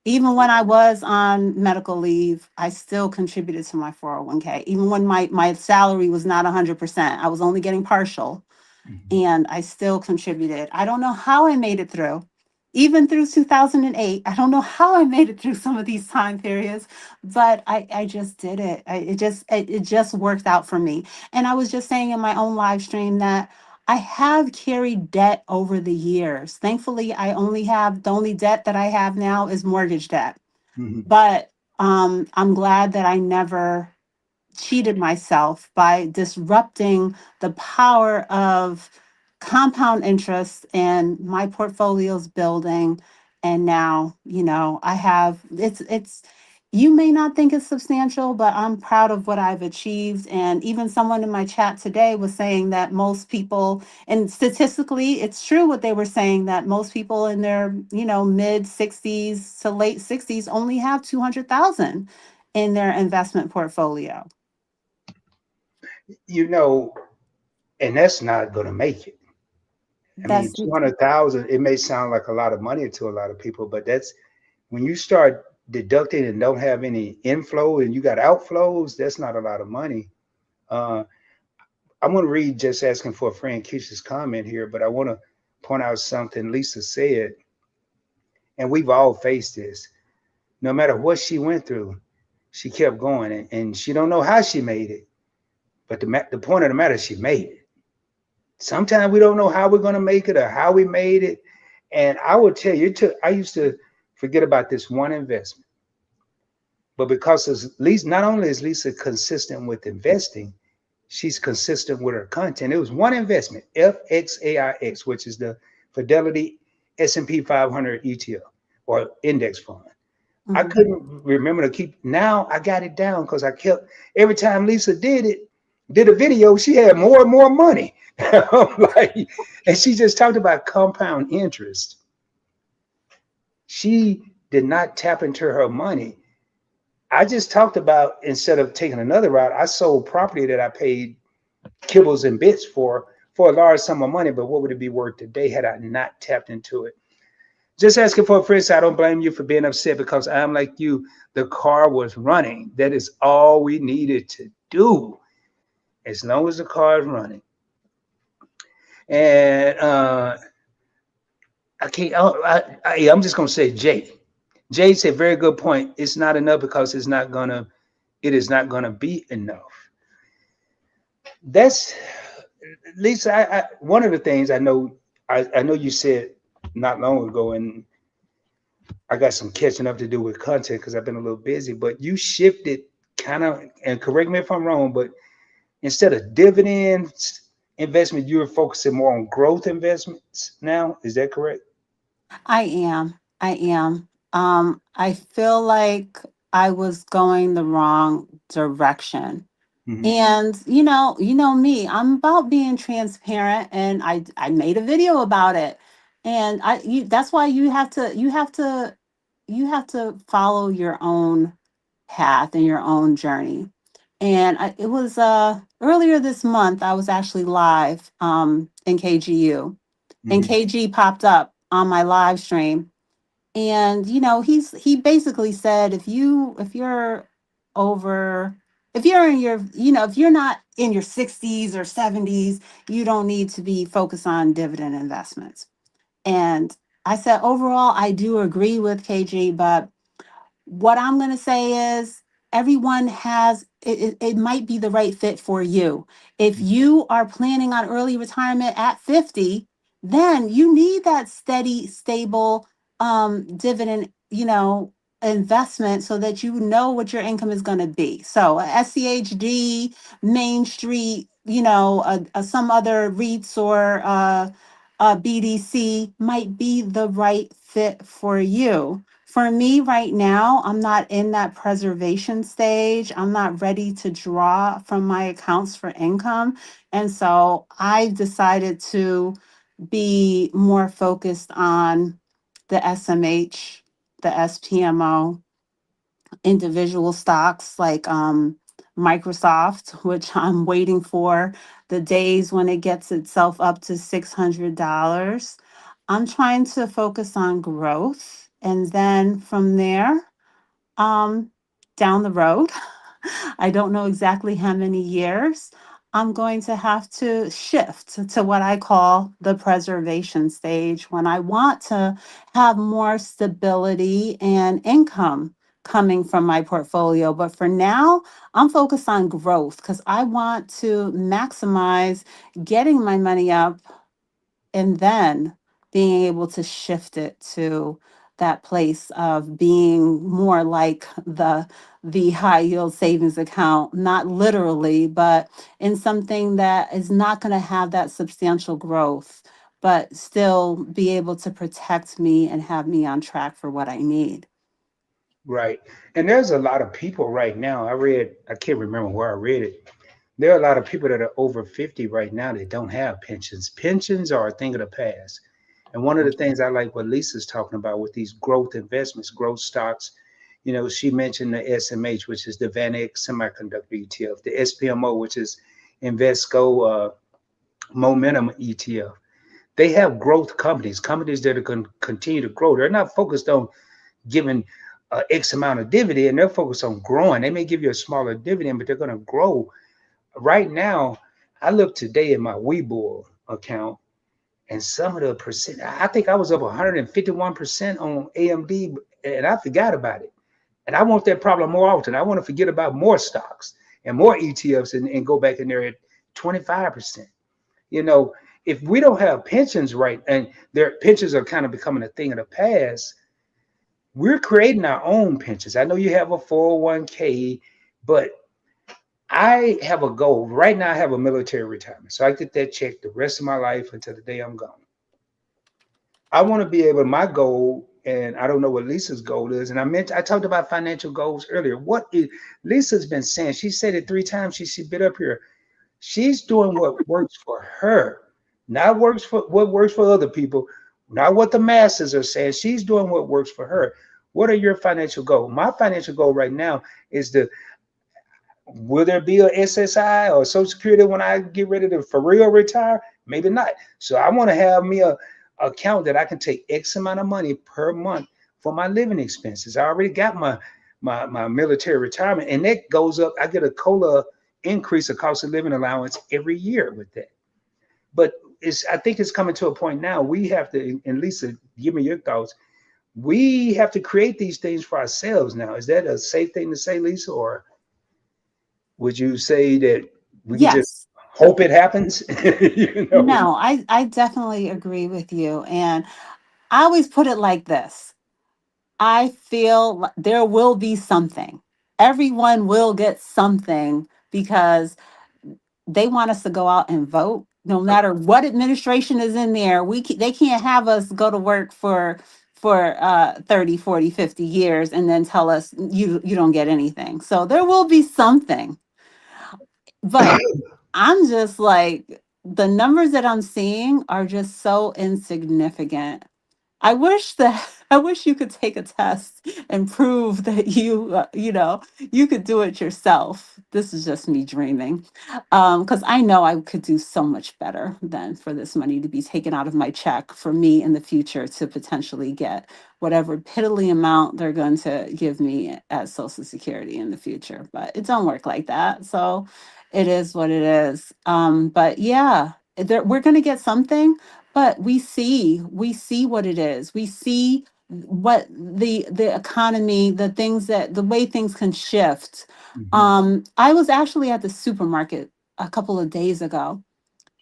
Even when I was on medical leave, I still contributed to my 401k. Even when my salary was not 100%, I was only getting partial, Hmm. and I still contributed. I don't know how I made it through. Even through 2008, I don't know how I made it through some of these time periods, but I just did it. It just worked out for me. And I was just saying in my own live stream that I have carried debt over the years. Thankfully, the only debt that I have now is mortgage debt. Hmm. But I'm glad that I never cheated myself by disrupting the power of compound interest and my portfolio's building. And now, I have it's you may not think it's substantial, but I'm proud of what I've achieved. And even someone in my chat today was saying that most people, and statistically, it's true what they were saying, that most people in their, mid 60s to late 60s only have 200,000 in their investment portfolio. You know, and that's not going to make it. I mean, That's 200,000, it may sound like a lot of money to a lot of people, but that's when you start deducting and don't have any inflow and you got outflows, that's not a lot of money. Uh, I'm going to read just asking for a friend Keisha's comment here, but I want to point out something Lisa said, and we've all faced this. No matter what she went through, she kept going, and she don't know how she made it, but the point of the matter is she made it. Sometimes we don't know how we're going to make it or how we made it. And I would tell you, I used to forget about this one investment. But because not only is Lisa consistent with investing, she's consistent with her content. It was one investment, FXAIX, which is the Fidelity S&P 500 ETF or index fund. I Mhm. couldn't remember to keep. Now I got it down because I kept every time Lisa did a video, she had more and more money. Like, and she just talked about compound interest. She did not tap into her money. I just talked about instead of taking another route, I sold property that I paid kibbles and bits for a large sum of money. But what would it be worth today had I not tapped into it? Just asking for a friend. So I don't blame you for being upset because I'm like you. The car was running. That is all we needed to do. As long as the car is running. And I can't. I'm just gonna say Jay. Jay said very good point. It's not enough because it's not gonna. It is not gonna be enough. That's Lisa. One of the things I know. I know you said not long ago, and I got some catching up to do with content because I've been a little busy. But you shifted kind of, and correct me if I'm wrong, but instead of dividends investment, you're focusing more on growth investments now. Is that correct? I am. I am. I feel like I was going the wrong direction. Hmm. And you know me, I'm about being transparent, and I made a video about it. And that's why you have to follow your own path and your own journey. And it was earlier this month I was actually live in KGU, and Hmm. KG popped up on my live stream. And he basically said, if you're over, if you're in your, if you're not in your 60s or 70s, you don't need to be focused on dividend investments. And I said, overall, I do agree with KG, but what I'm going to say is everyone has it might be the right fit for you. If you are planning on early retirement at 50, then you need that steady, stable dividend, investment so that you know what your income is going to be. So a SCHD, Main Street, some other REITs or BDC might be the right fit for you. For me right now, I'm not in that preservation stage. I'm not ready to draw from my accounts for income. And so I've decided to be more focused on the SMH, the SPMO, individual stocks like Microsoft, which I'm waiting for the days when it gets itself up to $600. I'm trying to focus on growth. And then from there, um, down the road, I don't know exactly how many years, I'm going to have to shift to what I call the preservation stage when I want to have more stability and income coming from my portfolio. But for now, I'm focused on growth because I want to maximize getting my money up and then being able to shift it to that place of being more like the high yield savings account, not literally, but in something that is not going to have that substantial growth, but still be able to protect me and have me on track for what I need. Right. And there's a lot of people right now. I can't remember where I read it. There are a lot of people that are over 50 right now that don't have pensions. Pensions are a thing of the past. And one of the things I like what Lisa's talking about with these growth investments, growth stocks, she mentioned the SMH, which is the VanEck Semiconductor ETF, the SPMO, which is Invesco Momentum ETF. They have growth companies that are going to continue to grow. They're not focused on giving X amount of dividend. They're focused on growing. They may give you a smaller dividend, but they're going to grow. Right now, I look today in my Webull account, and some of the percent, I think I was up 151% on AMD, and I forgot about it. And I want that problem more often. I want to forget about more stocks and more ETFs and go back in there at 25%. You know, if we don't have pensions right, and their pensions are kind of becoming a thing of the past, we're creating our own pensions. I know you have a 401k, but I have a goal. Right now, I have a military retirement. So I get that check the rest of my life until the day I'm gone. I want to be able, my goal, and I don't know what Lisa's goal is. And I talked about financial goals earlier. What is Lisa's been saying? She said it 3 times. She's been up here. She's doing what works for her, not works for what works for other people, not what the masses are saying. She's doing what works for her. What are your financial goals? My financial goal right now is to, will there be a SSI or Social Security when I get ready to for real retire? Maybe not. So I want to have me a account that I can take X amount of money per month for my living expenses. I already got my military retirement, and that goes up. I get a COLA increase, a cost of living allowance every year with that. But I think it's coming to a point now. We have to, and Lisa, give me your thoughts. We have to create these things for ourselves now. Is that a safe thing to say, Lisa, or would you say that we can just Yes. hope it happens? you know, No, I definitely agree with you. And I always put it like this. I feel there will be something. Everyone will get something because they want us to go out and vote no matter what administration is in there. They can't have us go to work for 30, 40, 50 years and then tell us you don't get anything. So there will be something. But I'm just like, the numbers that I'm seeing are just so insignificant. I wish that I wish you could take a test and prove that you could do it yourself. This is just me dreaming, because I know I could do so much better than for this money to be taken out of my check for me in the future to potentially get whatever piddly amount they're going to give me as Social Security in the future. But it don't work like that, so it is what it is. But yeah, we're going to get something, but we see what it is. We see what the economy, the way things can shift. Mhm. I was actually at the supermarket a couple of days ago,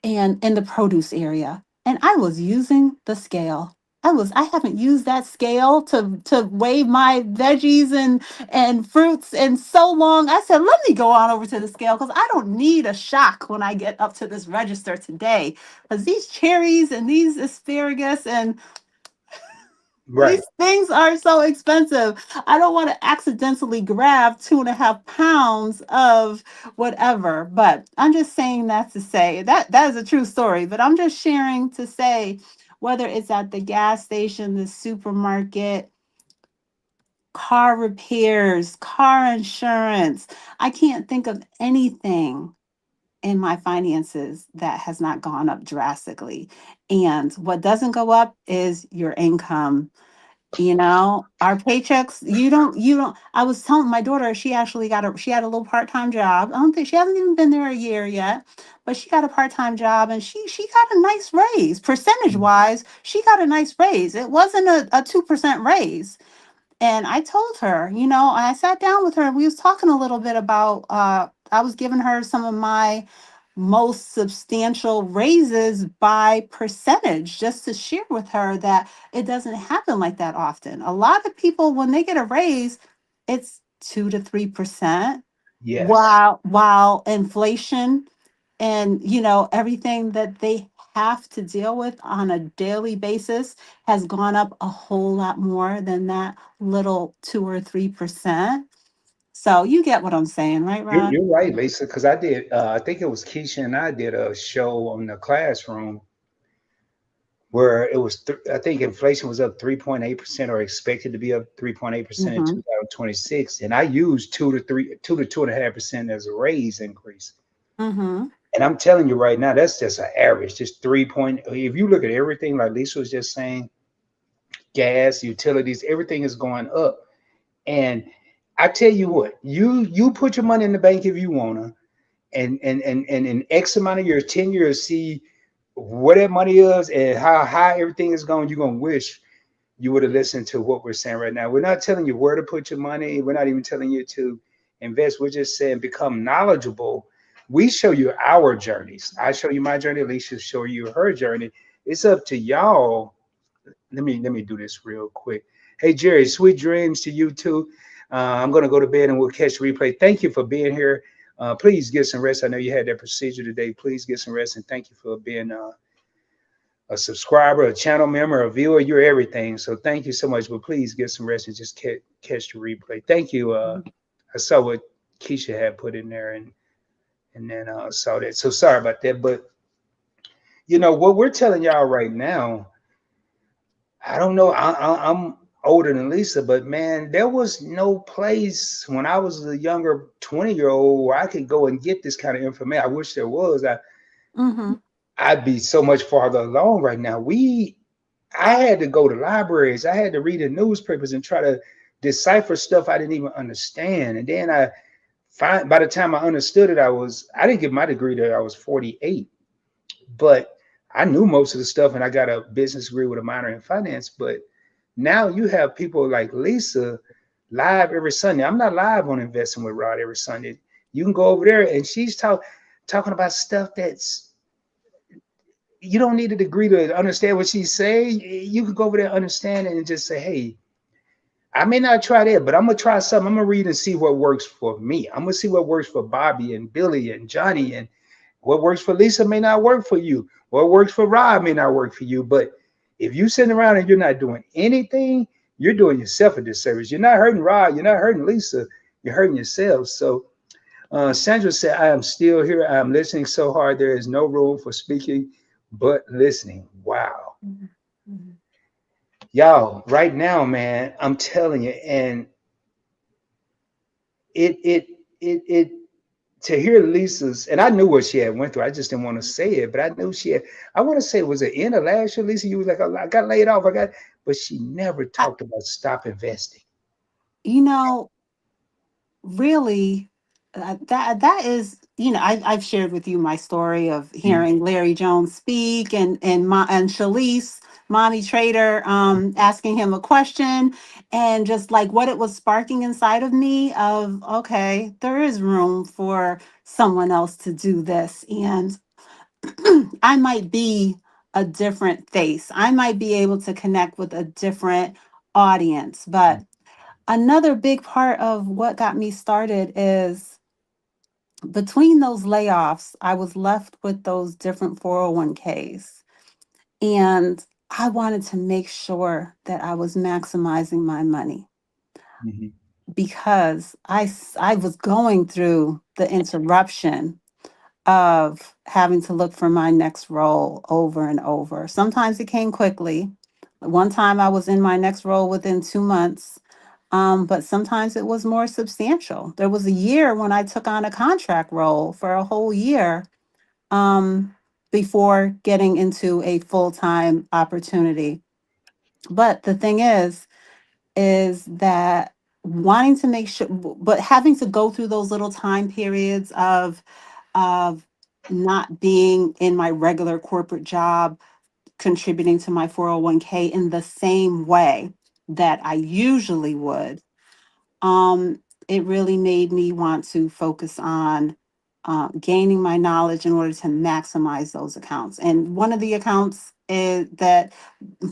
and in the produce area, and I was using the scale. I haven't used that scale to weigh my veggies and fruits in so long. I said, let me go on over to the scale because I don't need a shock when I get up to this register today. Because these cherries and these asparagus and Right. these things are so expensive. I don't want to accidentally grab 2.5 pounds of whatever. But I'm just saying that to say that is a true story. But I'm just sharing to say, whether it's at the gas station, the supermarket, car repairs, car insurance, I can't think of anything in my finances that has not gone up drastically. And what doesn't go up is your income. Our paychecks, you don't I was telling my daughter, she had a little part-time job. I don't think she hasn't even been there a year yet, but she got a part-time job, and she got a nice raise. Percentage wise, she got a nice raise. It wasn't a 2% raise. And I told her, I sat down with her and we was talking a little bit about, I was giving her some of my most substantial raises by percentage, just to share with her that it doesn't happen like that often. A lot of people, when they get a raise, it's 2 to 3%, Yes. while inflation and everything that they have to deal with on a daily basis has gone up a whole lot more than that little 2 or 3%. So you get what I'm saying, right, Rod? You're right, Lisa, because I did, I think it was Keisha and I did a show on the classroom where it was, I think inflation was up 3.8% or expected to be up 3.8% in Mm-hmm. 2026. And I used 2 to 2.5% as a raise increase. Mm-hmm. And I'm telling you right now, that's just an average, just 3 point. If you look at everything, like Lisa was just saying, gas, utilities, everything is going up. And I tell you what, you put your money in the bank if you wanna, and in X amount of years, 10 years, see where that money is and how high everything is going, you're gonna wish you would have listened to what we're saying right now. We're not telling you where to put your money. We're not even telling you to invest. We're just saying become knowledgeable. We show you our journeys. I show you my journey. Alicia show you her journey. It's up to y'all. Let me do this real quick. Hey Jerry, sweet dreams to you too. I'm gonna go to bed and we'll catch the replay. Thank you for being here. Please get some rest. I know you had that procedure today. Please get some rest and thank you for being a subscriber, a channel member, a viewer. You're everything. So thank you so much. But please get some rest and just catch the replay. Thank you. I saw what Keisha had put in there and then saw that. So sorry about that. But what we're telling y'all right now, I don't know. I'm older than Lisa, but man, there was no place when I was a younger 20-year-old where I could go and get this kind of information. I wish there was. Mm-hmm. I'd be so much farther along right now. I had to go to libraries. I had to read the newspapers and try to decipher stuff I didn't even understand. And then by the time I understood it, I didn't get my degree till I was 48, but I knew most of the stuff and I got a business degree with a minor in finance. But now you have people like Lisa live every Sunday. I'm not live on Investing with Rod every Sunday. You can go over there and she's talking about stuff that's, you don't need a degree to understand what she's saying. You can go over there, understand it, and just say, hey, I may not try that, but I'm gonna try something. I'm gonna read and see what works for me. I'm gonna see what works for Bobby and Billy and Johnny What works for Lisa may not work for you. What works for Rob may not work for you. But if you sitting around and you're not doing anything, you're doing yourself a disservice. You're not hurting Rob. You're not hurting Lisa. You're hurting yourself. So Sandra said, I am still here. I am listening so hard. There is no room for speaking, but listening. Wow. Mhm. Mhm. Y'all, right now, man, I'm telling you, and it to hear Lisa's, and I knew what she had went through. I just didn't want to say it, but I knew she had. I want to say, was it end of last year, Lisa? You was like, I got laid off. I got, but she never I, talked about stop investing. you know, really, that is, I've shared with you my story of Mhm, hearing Larry Jones speak, and Shalice, mommy trader, asking him a question, and just like what it was sparking inside of me of, okay, there is room for someone else to do this, and I might be a different face. I might be able to connect with a different audience. But another big part of what got me started is between those layoffs, I was left with those different 401ks. And I wanted to make sure that I was maximizing my money mhm, because I was going through the interruption of having to look for my next role over and over. Sometimes it came quickly. One time I was in my next role within 2 months, but sometimes it was more substantial. There was a year when I took on a contract role for a whole year, um, before getting into a full time opportunity. But the thing is that wanting to make sure, but having to go through those little time periods of not being in my regular corporate job, contributing to my 401k in the same way that I usually would, it really made me want to focus on gaining my knowledge in order to maximize those accounts. And one of the accounts is that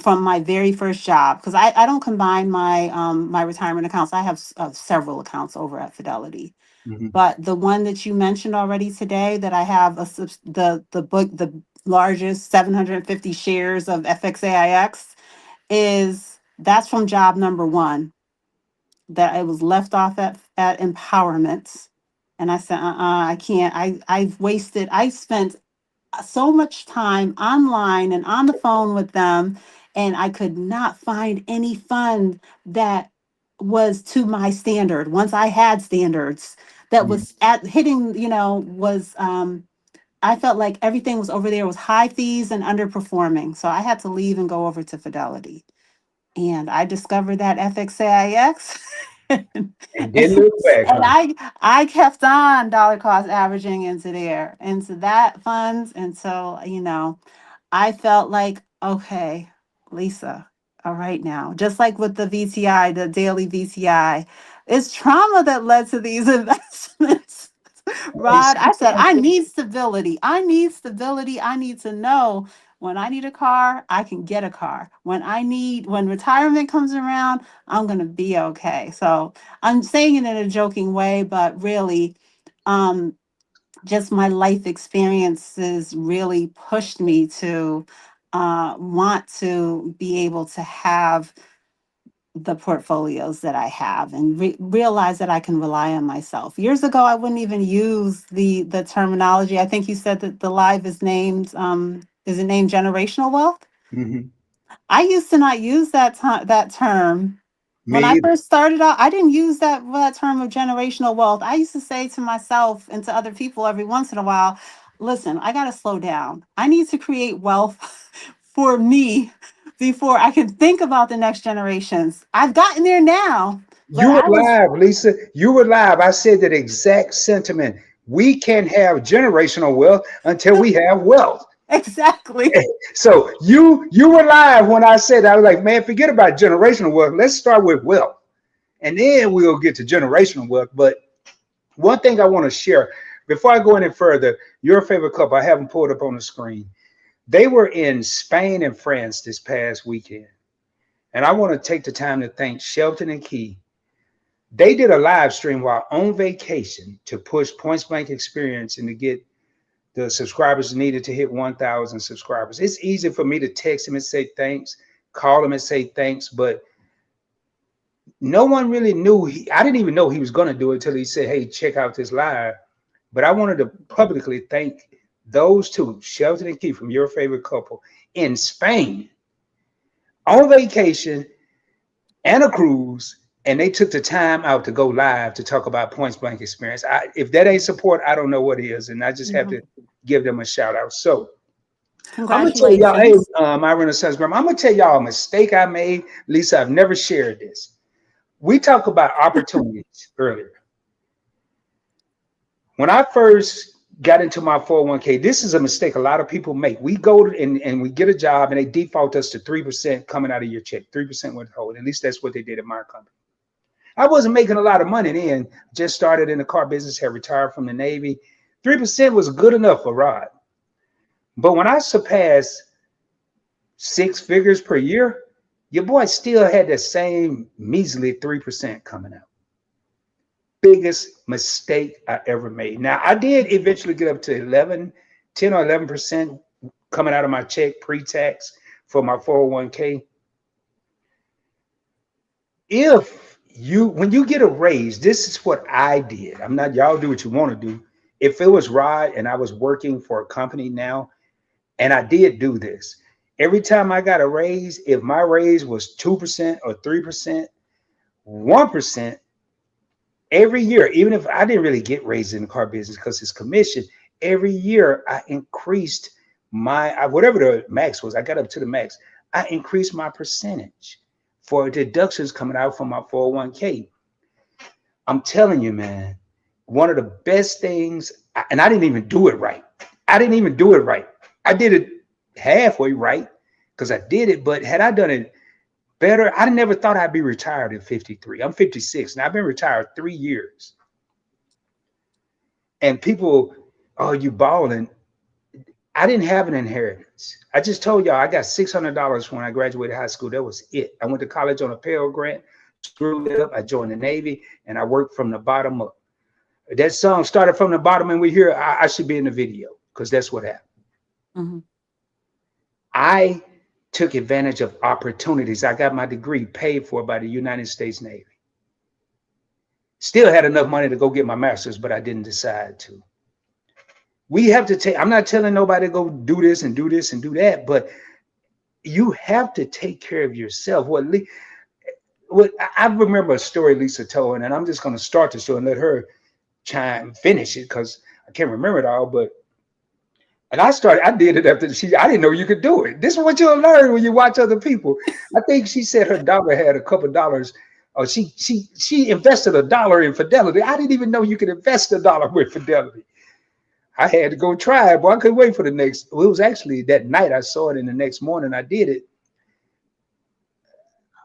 from my very first job, because I don't combine my retirement accounts. I have several accounts over at Fidelity. mhm. But the one that you mentioned already today, that I have the largest 750 shares of FXAIX, is that's from job number one, that it was left off at empowerment. And I said, I can't. I spent so much time online and on the phone with them, and I could not find any fund that was to my standard. Once I had standards that Mhm. was at hitting, was I felt like everything was over there was high fees and underperforming. So I had to leave and go over to Fidelity. And I discovered that FXAIX. and, And didn't look back, and huh? I kept on dollar cost averaging into that funds until, I felt like, okay, Lisa, all right now, just like with the VTI, the daily VTI, it's trauma that led to these investments. Hey, Rod, I said, I need stability. I need stability. I need to know when I need a car, I can get a car. When retirement comes around, I'm going to be okay. So I'm saying it in a joking way, but really, um, just my life experiences really pushed me to want to be able to have the portfolios that I have and realize that I can rely on myself. Years ago, I wouldn't even use the terminology. I think you said that the live is it named generational wealth? mhm. I used to not use that term. When Me I either. first started out, I didn't use that term of generational wealth. I used to say to myself and to other people every once in a while, listen, I got to slow down. I need to create wealth for me before I can think about the next generations. I've gotten there now, but You were live, Lisa. You were live. I said that exact sentiment. We can't have generational wealth until we have wealth. exactly. So you were live when I said, I was like, man, forget about generational wealth. Let's start with wealth, and then we'll get to generational wealth. But one thing I want to share before I go any further, your favorite couple, I have them pulled up on the screen. They were in Spain and France this past weekend, and I want to take the time to thank Shelton and Key. They did a live stream while on vacation to push Points Blank Experience and to get the subscribers needed to hit 1,000 subscribers. It's easy for me to text him and say thanks, call him and say thanks, but no one really knew. I didn't even know he was going to do it until he said, hey, check out this live. But I wanted to publicly thank those two, Shelton and Keith, from Your Favorite Couple in Spain, on vacation and a cruise, and they took the time out to go live to talk about Points Blank Experience. If that ain't support, I don't know what is, and I just have to give them a shout out. So I'm gonna tell y'all, hey, Myron Sunsgram, I'm gonna tell y'all a mistake I made. Lisa, I've never shared this. We talked about opportunities earlier. When I first got into my 401k, this is a mistake a lot of people make. We go and we get a job and they default us to 3% coming out of your check, 3% withhold. At least that's what they did at my company. I wasn't making a lot of money then, just started in the car business, had retired from the Navy. 3% was good enough for Rod. But when I surpassed 6 figures per year, your boy still had that same measly 3% coming out. Biggest mistake I ever made. Now, I did eventually get up to 10 or 11% coming out of my check pre-tax for my 401k. When you get a raise, this is what I did. I'm not, y'all do what you want to do. If it was Rod and I was working for a company now, and I did do this, every time I got a raise, if my raise was 2% or 3%, 1%, every year, even if I didn't really get raised in the car business because it's commission, every year I increased whatever the max was, I got up to the max. I increased my percentage for deductions coming out from my 401k. I'm telling you, man, one of the best things, and I didn't even do it right. I did it halfway right because I did it, but had I done it better, I never thought I'd be retired at 53. I'm 56 and I've been retired 3 years. And people, oh, you balling. I didn't have an inheritance. I just told y'all I got $600 when I graduated high school. That was it. I went to college on a Pell Grant, screwed it up. I joined the Navy and I worked from the bottom up. That song started from the bottom and we hear I should be in the video because that's what happened. Mm-hmm. I took advantage of opportunities. I got my degree paid for by the United States Navy. Still had enough money to go get my master's, but I didn't decide to. We have to take, I'm not telling nobody to go do this and do this and do that, but you have to take care of yourself. I remember a story Lisa told, and I'm just going to start the story and let her finish it because I can't remember it all, but I did it after I didn't know you could do it. This is what you'll learn when you watch other people. I think she said her daughter had a couple of dollars. Or she invested $1 in Fidelity. I didn't even know you could invest $1 with Fidelity. I had to go try it, but I couldn't wait for the next. Well, it was actually that night I saw it, and the next morning I did it.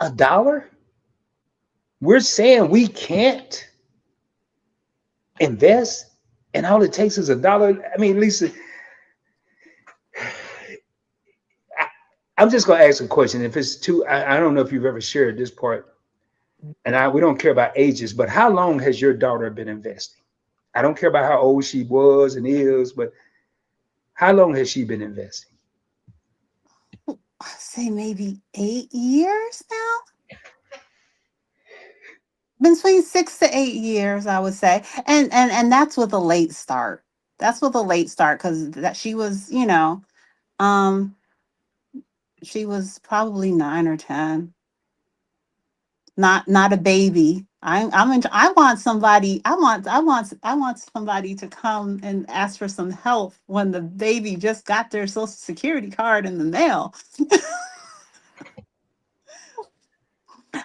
$1? We're saying we can't invest, and all it takes is $1. I mean, Lisa, I'm just going to ask a question. If it's too, I don't know if you've ever shared this part, and we don't care about ages, but how long has your daughter been investing? I don't care about how old she was and is, but how long has she been investing? I'd say maybe 8 years now. Between 6 to 8 years, I would say. And that's with a late start. Because that she was, she was probably 9 or 10. Not a baby. I want somebody to come and ask for some help when the baby just got their Social Security card in the mail.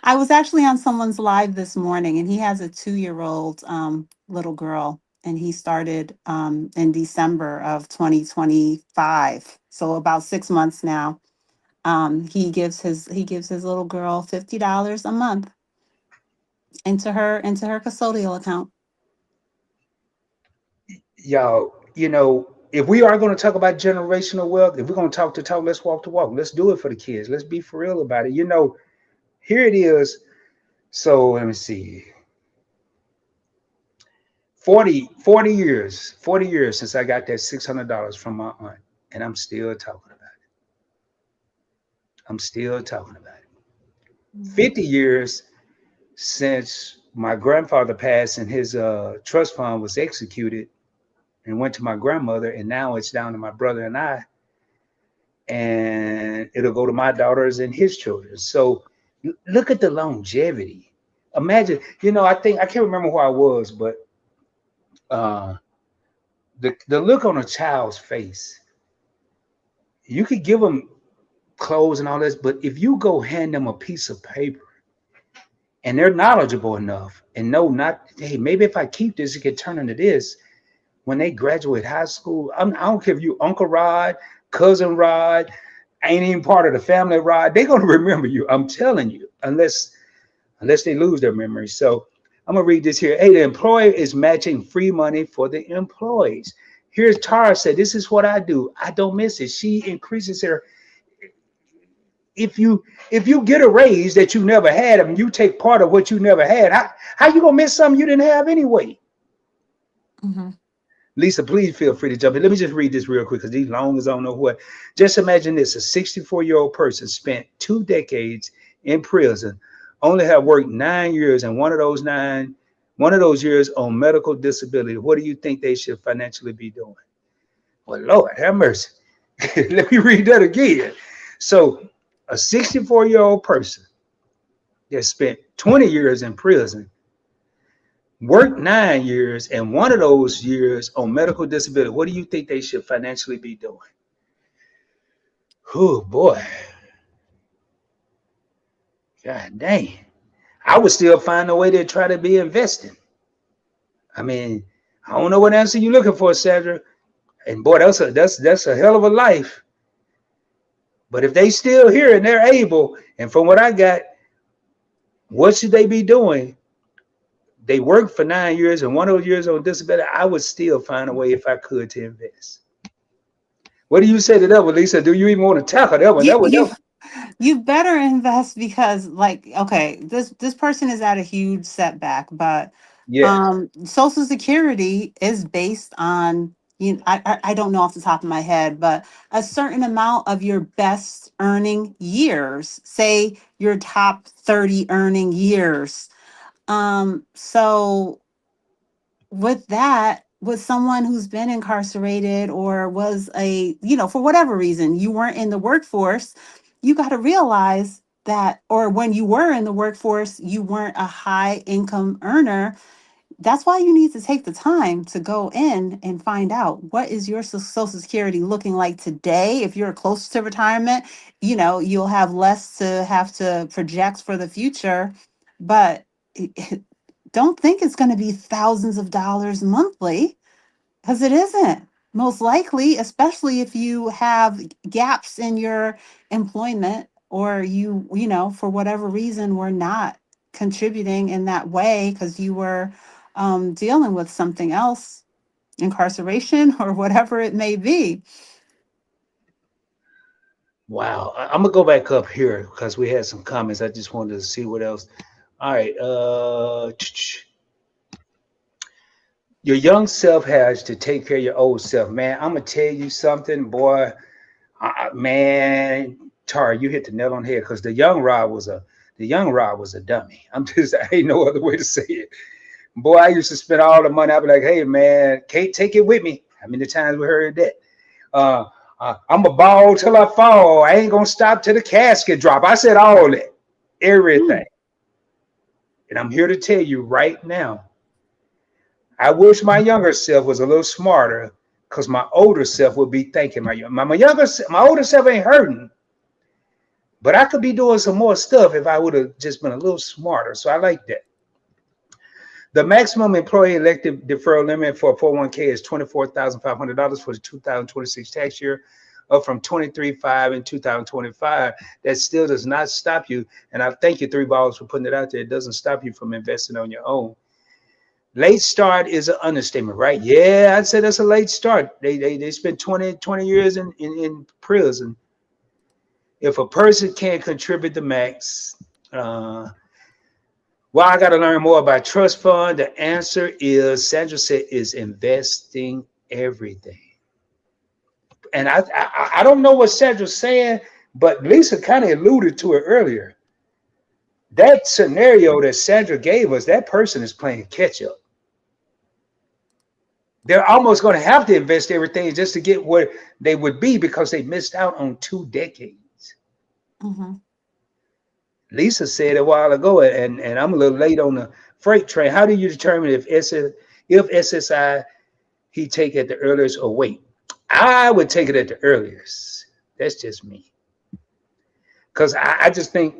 I was actually on someone's live this morning, and he has a 2-year-old little girl, and he started in December of 2025, so about 6 months now. He gives his little girl $50 a month into her custodial account. Y'all, if we are going to talk about generational wealth, if we're going to talk the talk, let's walk the walk. Let's do it for the kids. Let's be for real about it. Here it is. So let me see. 40 years, 40 years since I got that $600 from my aunt, and I'm still talking about it. I'm still talking about it. 50 years since my grandfather passed and his trust fund was executed and went to my grandmother, and now it's down to my brother and I, and it'll go to my daughters and his children. So look at the longevity. Imagine, I can't remember who I was, but uh, the look on a child's face, you could give them clothes and all this, but if you go hand them a piece of paper and they're knowledgeable enough and know not, hey, maybe if I keep this, it could turn into this. When they graduate high school, I don't care if you Uncle Rod, Cousin Rod, ain't even part of the family Rod, they're gonna remember you. I'm telling you, unless they lose their memory. So I'm gonna read this here. Hey, the employer is matching free money for the employees. Here's Tara said, this is what I do. I don't miss it. She increases her. If you get a raise that you never had and you take part of what you never had, how you gonna miss something you didn't have anyway? Mm-hmm. Lisa, please feel free to jump in. Let me just read this real quick because these long as I don't know what. Just imagine this: a 64-year-old person spent 2 decades in prison, only have worked 9 years, and one of those years on medical disability. What do you think they should financially be doing? Well, Lord have mercy. Let me read that again. So, a 64-year-old person that spent 20 years in prison, worked 9 years, and one of those years on medical disability. What do you think they should financially be doing? Oh boy. God dang. I would still find a way to try to be investing. I mean, I don't know what answer you're looking for, Sandra. And boy, that's a hell of a life. But if they still here and they're able, and from what I got, what should they be doing? They worked for 9 years and one of those years on disability. I would still find a way if I could to invest. What do you say to that one, Lisa? Do you even want to tackle that one? You That one, you you better invest because, like, okay, this person is at a huge setback, but yeah. Social Security is based on, I don't know off the top of my head, but a certain amount of your best earning years, say your top 30 earning years. So with that, with someone who's been incarcerated or was for whatever reason, you weren't in the workforce, you got to realize that, or when you were in the workforce, you weren't a high income earner. That's why you need to take the time to go in and find out what is your social security looking like today. If you're close to retirement, you'll have less to have to project for the future, but don't think it's going to be thousands of dollars monthly, because it isn't. Most likely, especially if you have gaps in your employment, or for whatever reason were not contributing in that way because you were dealing with something else, incarceration or whatever it may be. Wow. I'm gonna go back up here because we had some comments. I just wanted to see what else. All right. Your young self has to take care of your old self, man. I'm gonna tell you something, boy. Man, Tara, you hit the nail on the head because the young Rod was a dummy. I ain't no other way to say it. Boy, I used to spend all the money. I'd be like, hey man, can't take it with me. How many times we heard that? Uh, I'm a ball till I fall. I ain't gonna stop till the casket drop. I said all that, Hmm. everything. And I'm here to tell you right now, I wish my younger self was a little smarter because my older self would be thinking my older self ain't hurting, but I could be doing some more stuff if I would have just been a little smarter. So I like that. The maximum employee elective deferral limit for 401k is $24,500 for the 2026 tax year, up from 23,500 in 2025. That still does not stop you. And I thank you, Three Balls, for putting it out there. It doesn't stop you from investing on your own. Late start is an understatement, right? Yeah, I'd say that's a late start. They spent 20 years in prison. If a person can't contribute the max, uh, Well, I got to learn more about trust fund. The answer is Sandra said is investing everything. And I don't know what Sandra's saying, but Lisa kind of alluded to it earlier. That scenario that Sandra gave us, that person is playing catch up. They're almost going to have to invest everything just to get where they would be because they missed out on 2 decades. Mhm. Lisa said a while ago, and I'm a little late on the freight train. How do you determine if SSI he take at the earliest or wait? I would take it at the earliest. That's just me. Because I just think,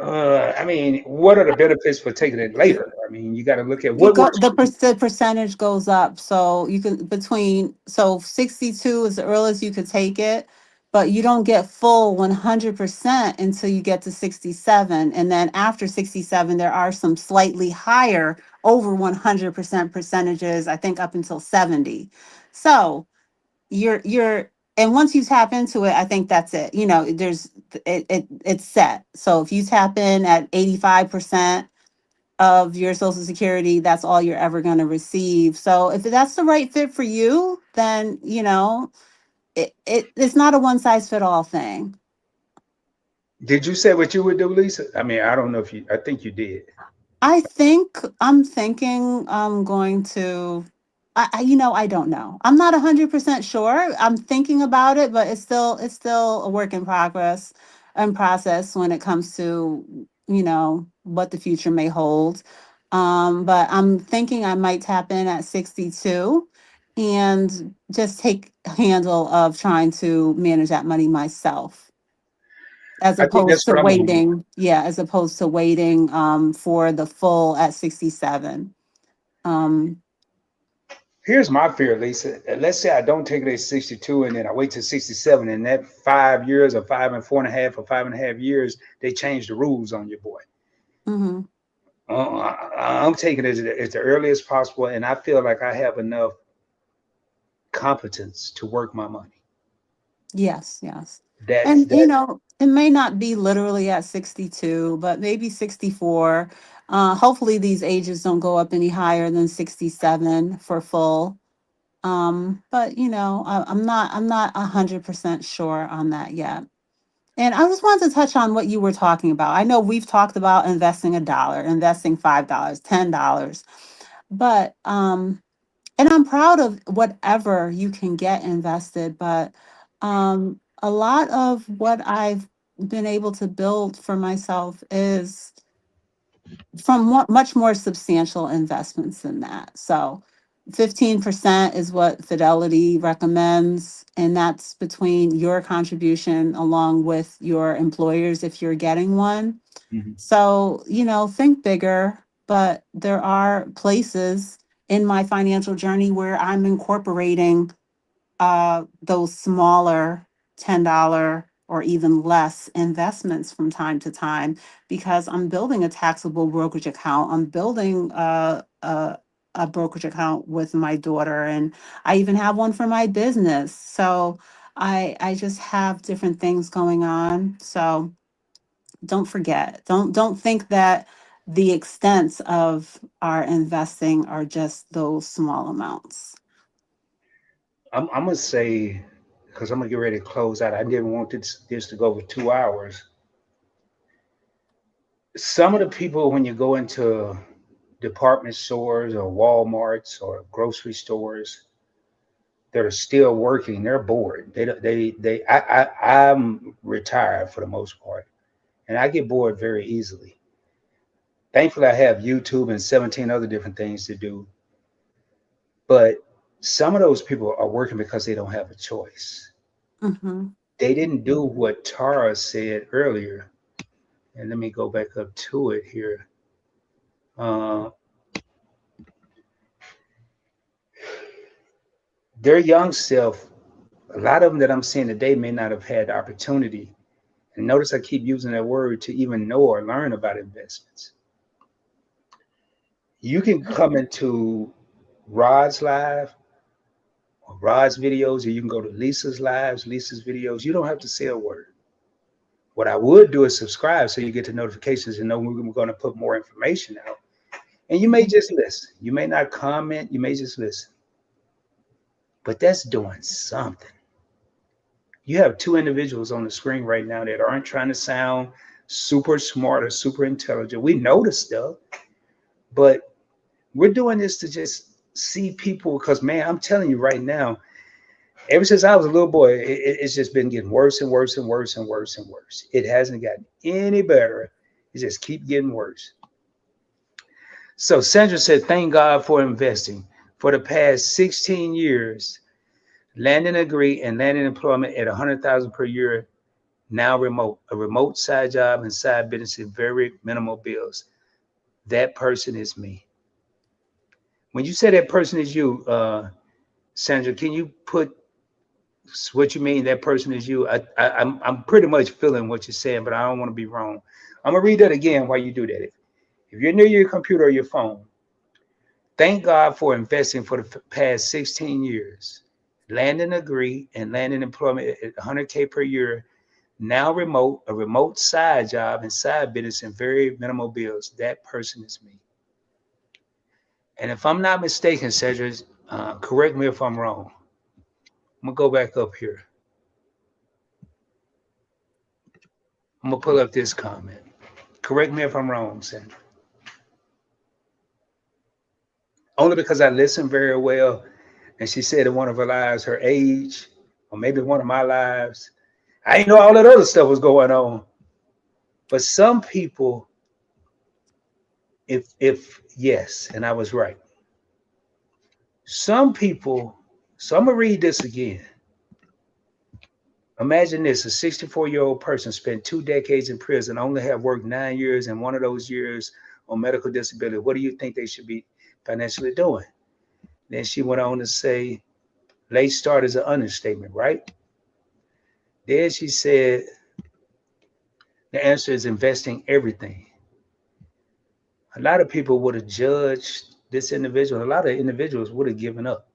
I mean, what are the benefits for taking it later? I mean, you got to look at It what go works. the percentage goes up, so you can between so 62 is the earliest you could take it, but you don't get full 100% until you get to 67, and then after 67 there are some slightly higher over 100% percentages, I think up until 70. So you're and once you tap into it, I think that's it. You know, it's set. So if you tap in at 85% of your social security, that's all you're ever going to receive. So if that's the right fit for you, then you know it's not a one size fit all thing. Did you say what you would do, Lisa? I mean, I don't know if you, I think you did. I'm thinking I'm going to you know, I don't know. I'm not 100% sure. I'm thinking about it, but it's still a work in progress and process when it comes to, you know, what the future may hold. But I'm thinking I might tap in at 62 and just take handle of trying to manage that money myself as I think opposed that's to what I'm going to do. waiting. Yeah, as opposed to waiting for the full at 67. Um Here's my fear, Lisa. Let's say I don't take it at 62 and then I wait till 67, and that 5 years or 5.5 or 5.5 years, they change the rules on your boy. mhm. I'm taking it as the earliest possible, and I feel like I have enough competence to work my money. Yes, yes. That's And that. you know, it may not be literally at 62, but maybe 64. Hopefully these ages don't go up any higher than 67 for full. But you know, I'm not 100% sure on that yet. And I just wanted to touch on what you were talking about. I know we've talked about investing a dollar, investing $5, $10, but and I'm proud of whatever you can get invested, but a lot of what I've been able to build for myself is from much more substantial investments than that. So 15% is what Fidelity recommends, and that's between your contribution along with your employers if you're getting one. Mhm. So, you know, think bigger, but there are places in my financial journey where I'm incorporating those smaller $10 or even less investments from time to time because I'm building a taxable brokerage account. I'm building a brokerage account with my daughter, and I even have one for my business. So I just have different things going on. So don't forget, don't think that the extents of our investing are just those small amounts. I'm gonna say, because I'm gonna get ready to close out. I didn't want this to go over 2 hours. Some of the people, when you go into department stores or Walmarts or grocery stores that are still working, they're bored. I'm retired for the most part, and I get bored very easily. Thankfully, I have YouTube and 17 other different things to do. But some of those people are working because they don't have a choice. Hmm. They didn't do what Tara said earlier. And let me go back up to it here. Uh, their young self, a lot of them that I'm seeing today may not have had the opportunity. And notice I keep using that word to even know or learn about investments. You can come into Rod's live or Rod's videos, or you can go to Lisa's lives, Lisa's videos. You don't have to say a word. What I would do is subscribe so you get the notifications and know when we're going to put more information out. And you may Mhm. just listen. You may not comment. You may just listen. But that's doing something. You have two individuals on the screen right now that aren't trying to sound super smart or super intelligent. We know the stuff, but we're doing this to just see people. Because, man, I'm telling you right now, ever since I was a little boy, it's just been getting worse and worse and worse and worse and worse. It hasn't gotten any better. It just keep getting worse. So Sandra said, thank God for investing. For the past 16 years, landing degree and landing employment at 100,000 per year, now remote, a remote side job and side business with very minimal bills. That person is me. When you say that person is you, Sandra, can you put what you mean that person is you? I'm pretty much feeling what you're saying, but I don't want to be wrong. I'm gonna read that again while you do that. If you're near your computer or your phone, thank God for investing for the past 16 years. Landing degree and landing employment at 100K per year. Now remote, a remote side job and side business and very minimal bills. That person is me. And if I'm not mistaken, Cedric, correct me if I'm wrong. I'm gonna go back up here. I'm gonna pull up this comment. Correct me if I'm wrong, Sandra. Only because I listened very well, and she said in one of her lives, her age, or maybe one of my lives. I didn't know all that other stuff was going on. But some people, if yes, and I was right. Some people, so I'm gonna read this again. Imagine this: a 64-year-old person spent 2 decades in prison, only have worked 9 years, and one of those years on medical disability. What do you think they should be financially doing? Then she went on to say, late start is an understatement, right? Then she said, the answer is investing everything. A lot of people would have judged this individual. A lot of individuals would have given up.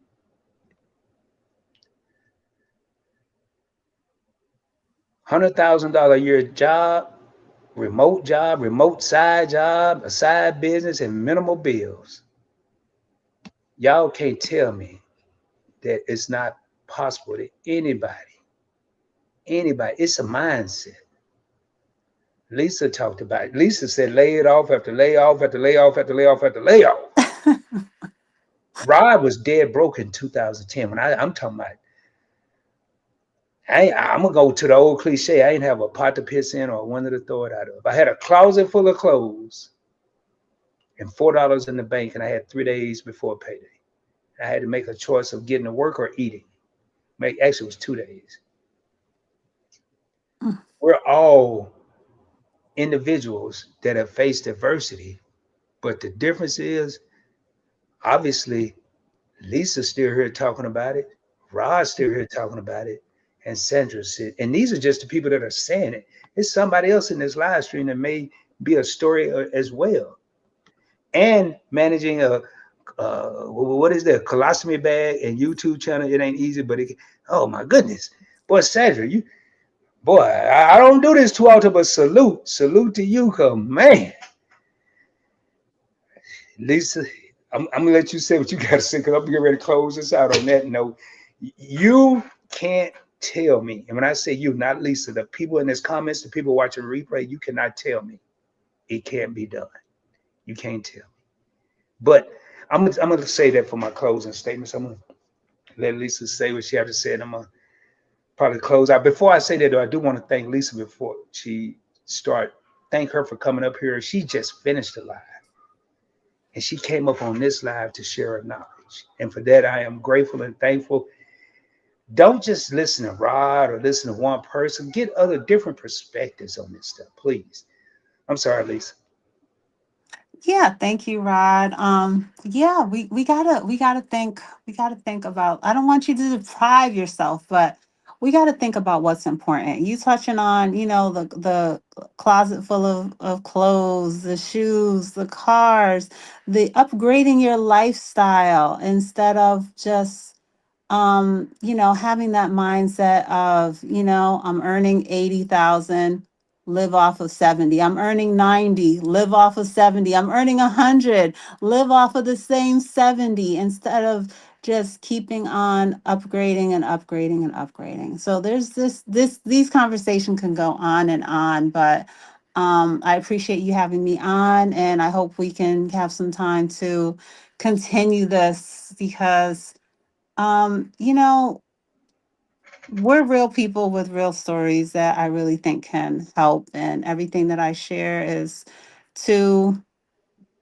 $100,000 a year job, remote side job, a side business, and minimal bills. Y'all can't tell me that it's not possible to anybody. Anybody. It's a mindset. Lisa talked about it. Lisa said lay it off after layoff after layoff after layoff after layoff. Rod was dead broke in 2010. I'm talking about, I'm gonna go to the old cliche. I ain't have a pot to piss in or a window to throw it out of. I had a closet full of clothes and $4 in the bank, and I had 3 days before payday. I had to make a choice of getting to work or eating. Actually, it was 2 days. We're all individuals that have faced adversity, but the difference is obviously Lisa's still here talking about it, Rod's still here talking about it, and Sandra's said, and these are just the people that are saying it. It's somebody else in this live stream that may be a story as well. And managing a what is that colostomy bag and YouTube channel? It ain't easy, but oh my goodness, boy, Sandra, you boy, I don't do this too often, but salute to you, cause man, Lisa, I'm gonna let you say what you gotta say, cause I'm getting ready to close this out on that note. You can't tell me, and when I say you, not Lisa, the people in this comments, the people watching the replay, you cannot tell me it can't be done. You can't tell me. But I'm gonna say that for my closing statements. I'm gonna let Lisa say what she have to say, and I'm gonna probably close out. Before I say that, though, I do want to thank Lisa before she start. Thank her for coming up here. She just finished the live, and she came up on this live to share her knowledge. And for that, I am grateful and thankful. Don't just listen to Rod or listen to one person. Get other different perspectives on this stuff, please. I'm sorry, Lisa. Yeah, thank you, Rod. Yeah, we gotta think about. I don't want you to deprive yourself, but we gotta think about what's important. You touching on, the closet full of clothes, the shoes, the cars, the upgrading your lifestyle instead of just having that mindset of, I'm earning 80,000. live off of 70. I'm earning 90, live off of 70. I'm earning 100, live off of the same 70 instead of just keeping on upgrading and upgrading and upgrading. So there's these conversations can go on, but I appreciate you having me on, and I hope we can have some time to continue this because you know, we're real people with real stories that I really think can help. And everything that I share is to,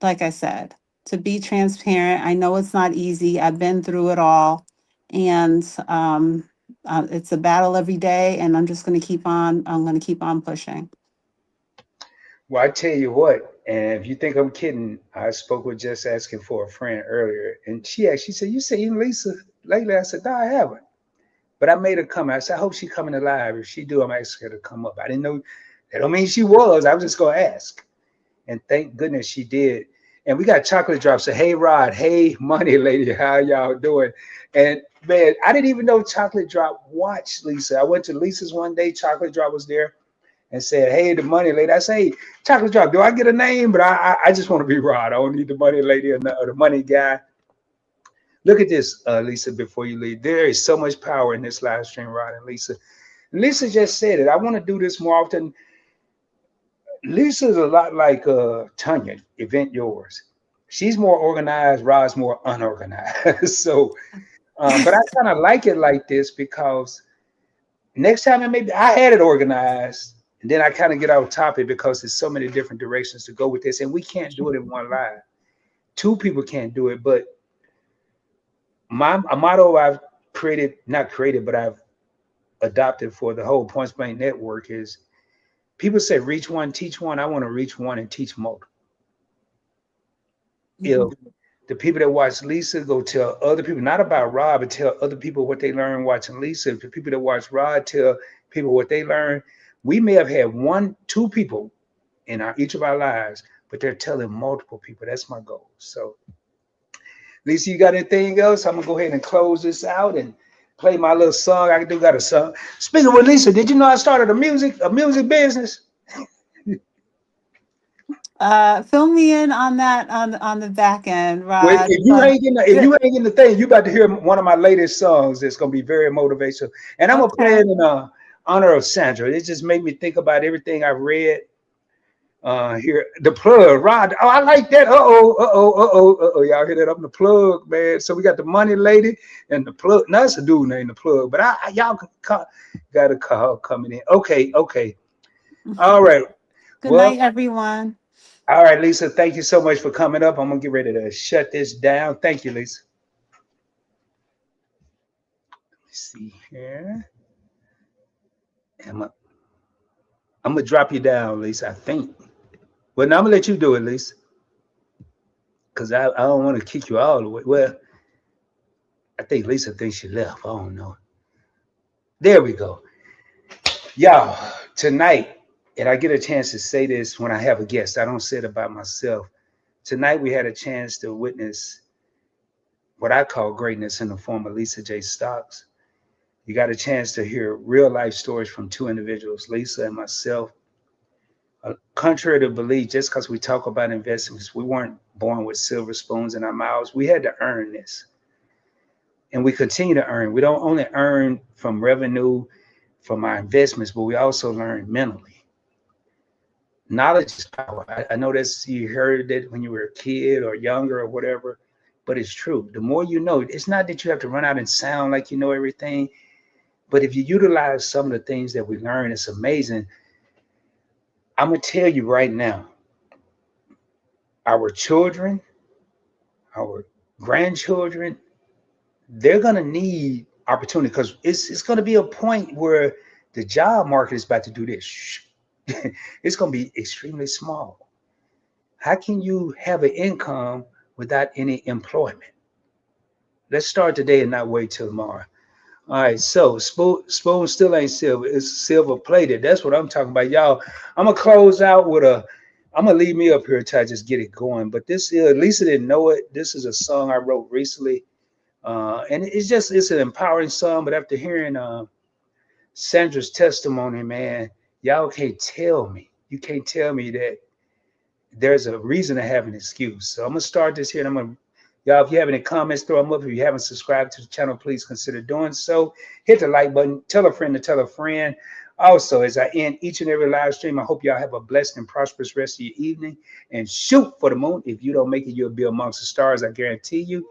like I said, to be transparent. I know it's not easy. I've been through it all. And it's a battle every day. And I'm going to keep on pushing. Well, I tell you what, and if you think I'm kidding, I spoke with just asking for a friend earlier, and she said, "You seen Lisa lately?" I said, "No, I haven't." But I made her come. I said, "I hope she coming alive. If she do, I'm asking her to come up." I didn't know. That don't mean she was. I was just gonna ask, and thank goodness she did. And we got chocolate drops. So hey, Rod. Hey, Money Lady. How y'all doing? And man, I didn't even know Chocolate Drop watched Lisa. I went to Lisa's one day. Chocolate Drop was there and said, "Hey, the Money Lady." I say, "Hey, Chocolate Drop, do I get a name?" But I just want to be Rod. I don't need the Money Lady or the Money Guy. Look at this, Lisa, before you leave. There is so much power in this live stream, Rod and Lisa. And Lisa just said it. I want to do this more often. Lisa's a lot like Tanya, Event Yours. She's more organized, Rod's more unorganized. So, but I kind of like it like this because next time maybe I had it organized and then I kind of get off topic because there's so many different directions to go with this. And we can't do it in one live. Two people can't do it. But my a motto I've created, not created, but I've adopted for the whole Points Blank network is people say reach one, teach one. I want to reach one and teach multiple. If the people that watch Lisa go tell other people, not about Rod, but tell other people what they learned watching Lisa. If the people that watch Rod tell people what they learned, we may have had one, two people in each of our lives, but they're telling multiple people. That's my goal. So, Lisa, you got anything else? I'm gonna go ahead and close this out and play my little song. I do got a song. Speaking with Lisa, did you know I started a music business? Fill me in on that on the back end, Well, Rod. if you ain't getting the thing, you about to hear one of my latest songs. It's gonna be very motivational, and I'm gonna play Okay. it in honor of Sandra. It just made me think about everything I read. Here, the plug, Rod. Oh, I like that. Y'all hear that? I'm the plug, man. So we got the Money Lady and the plug. No, that's a dude named the plug, but y'all got a call coming in. Okay. All right. Good Well, night, everyone. all right, Lisa. Thank you so much for coming up. I'm gonna get ready to shut this down. Thank you, Lisa. Let's see here. I'm gonna, I'm gonna drop you down, Lisa. I think. Well, now I'm gonna let you do it, Lisa, because I don't want to kick you all the way. Well, I think Lisa thinks she left. I don't know. There we go. Y'all, tonight, and I get a chance to say this when I have a guest. I don't say it about myself. Tonight we had a chance to witness what I call greatness in the form of Lisa J. Stocks. You got a chance to hear real life stories from two individuals, Lisa and myself. Contrary to belief, just because we talk about investments, we weren't born with silver spoons in our mouths. We had to earn this. And we continue to earn. We don't only earn from revenue from our investments, but we also learn mentally. Knowledge is power. I know that's you heard it when you were a kid or younger or whatever, but it's true. The more you know, it's not that you have to run out and sound like you know everything, but if you utilize some of the things that we learn, it's amazing. I'm gonna tell you right now, our children, our grandchildren, they're gonna need opportunity because it's gonna be a point where the job market is about to do this. It's gonna be extremely small. How can you have an income without any employment? Let's start today and not wait till tomorrow. All right, so spoon still ain't silver. It's silver plated. That's what I'm talking about, y'all. I'm gonna close out with a. I'm gonna leave me up here till I just get it going. But this is Lisa didn't know it. This is a song I wrote recently, and it's an empowering song. But after hearing Sandra's testimony, man, Y'all can't tell me. You can't tell me that there's a reason to have an excuse. So I'm gonna start this here, and I'm gonna y'all. If you have any comments, throw them up. If you haven't subscribed to the channel, please consider doing so. Hit the like button. Tell a friend to tell a friend. Also, as I end each and every live stream, I hope y'all have a blessed and prosperous rest of your evening. And shoot for the moon. If you don't make it, you'll be amongst the stars. I guarantee you.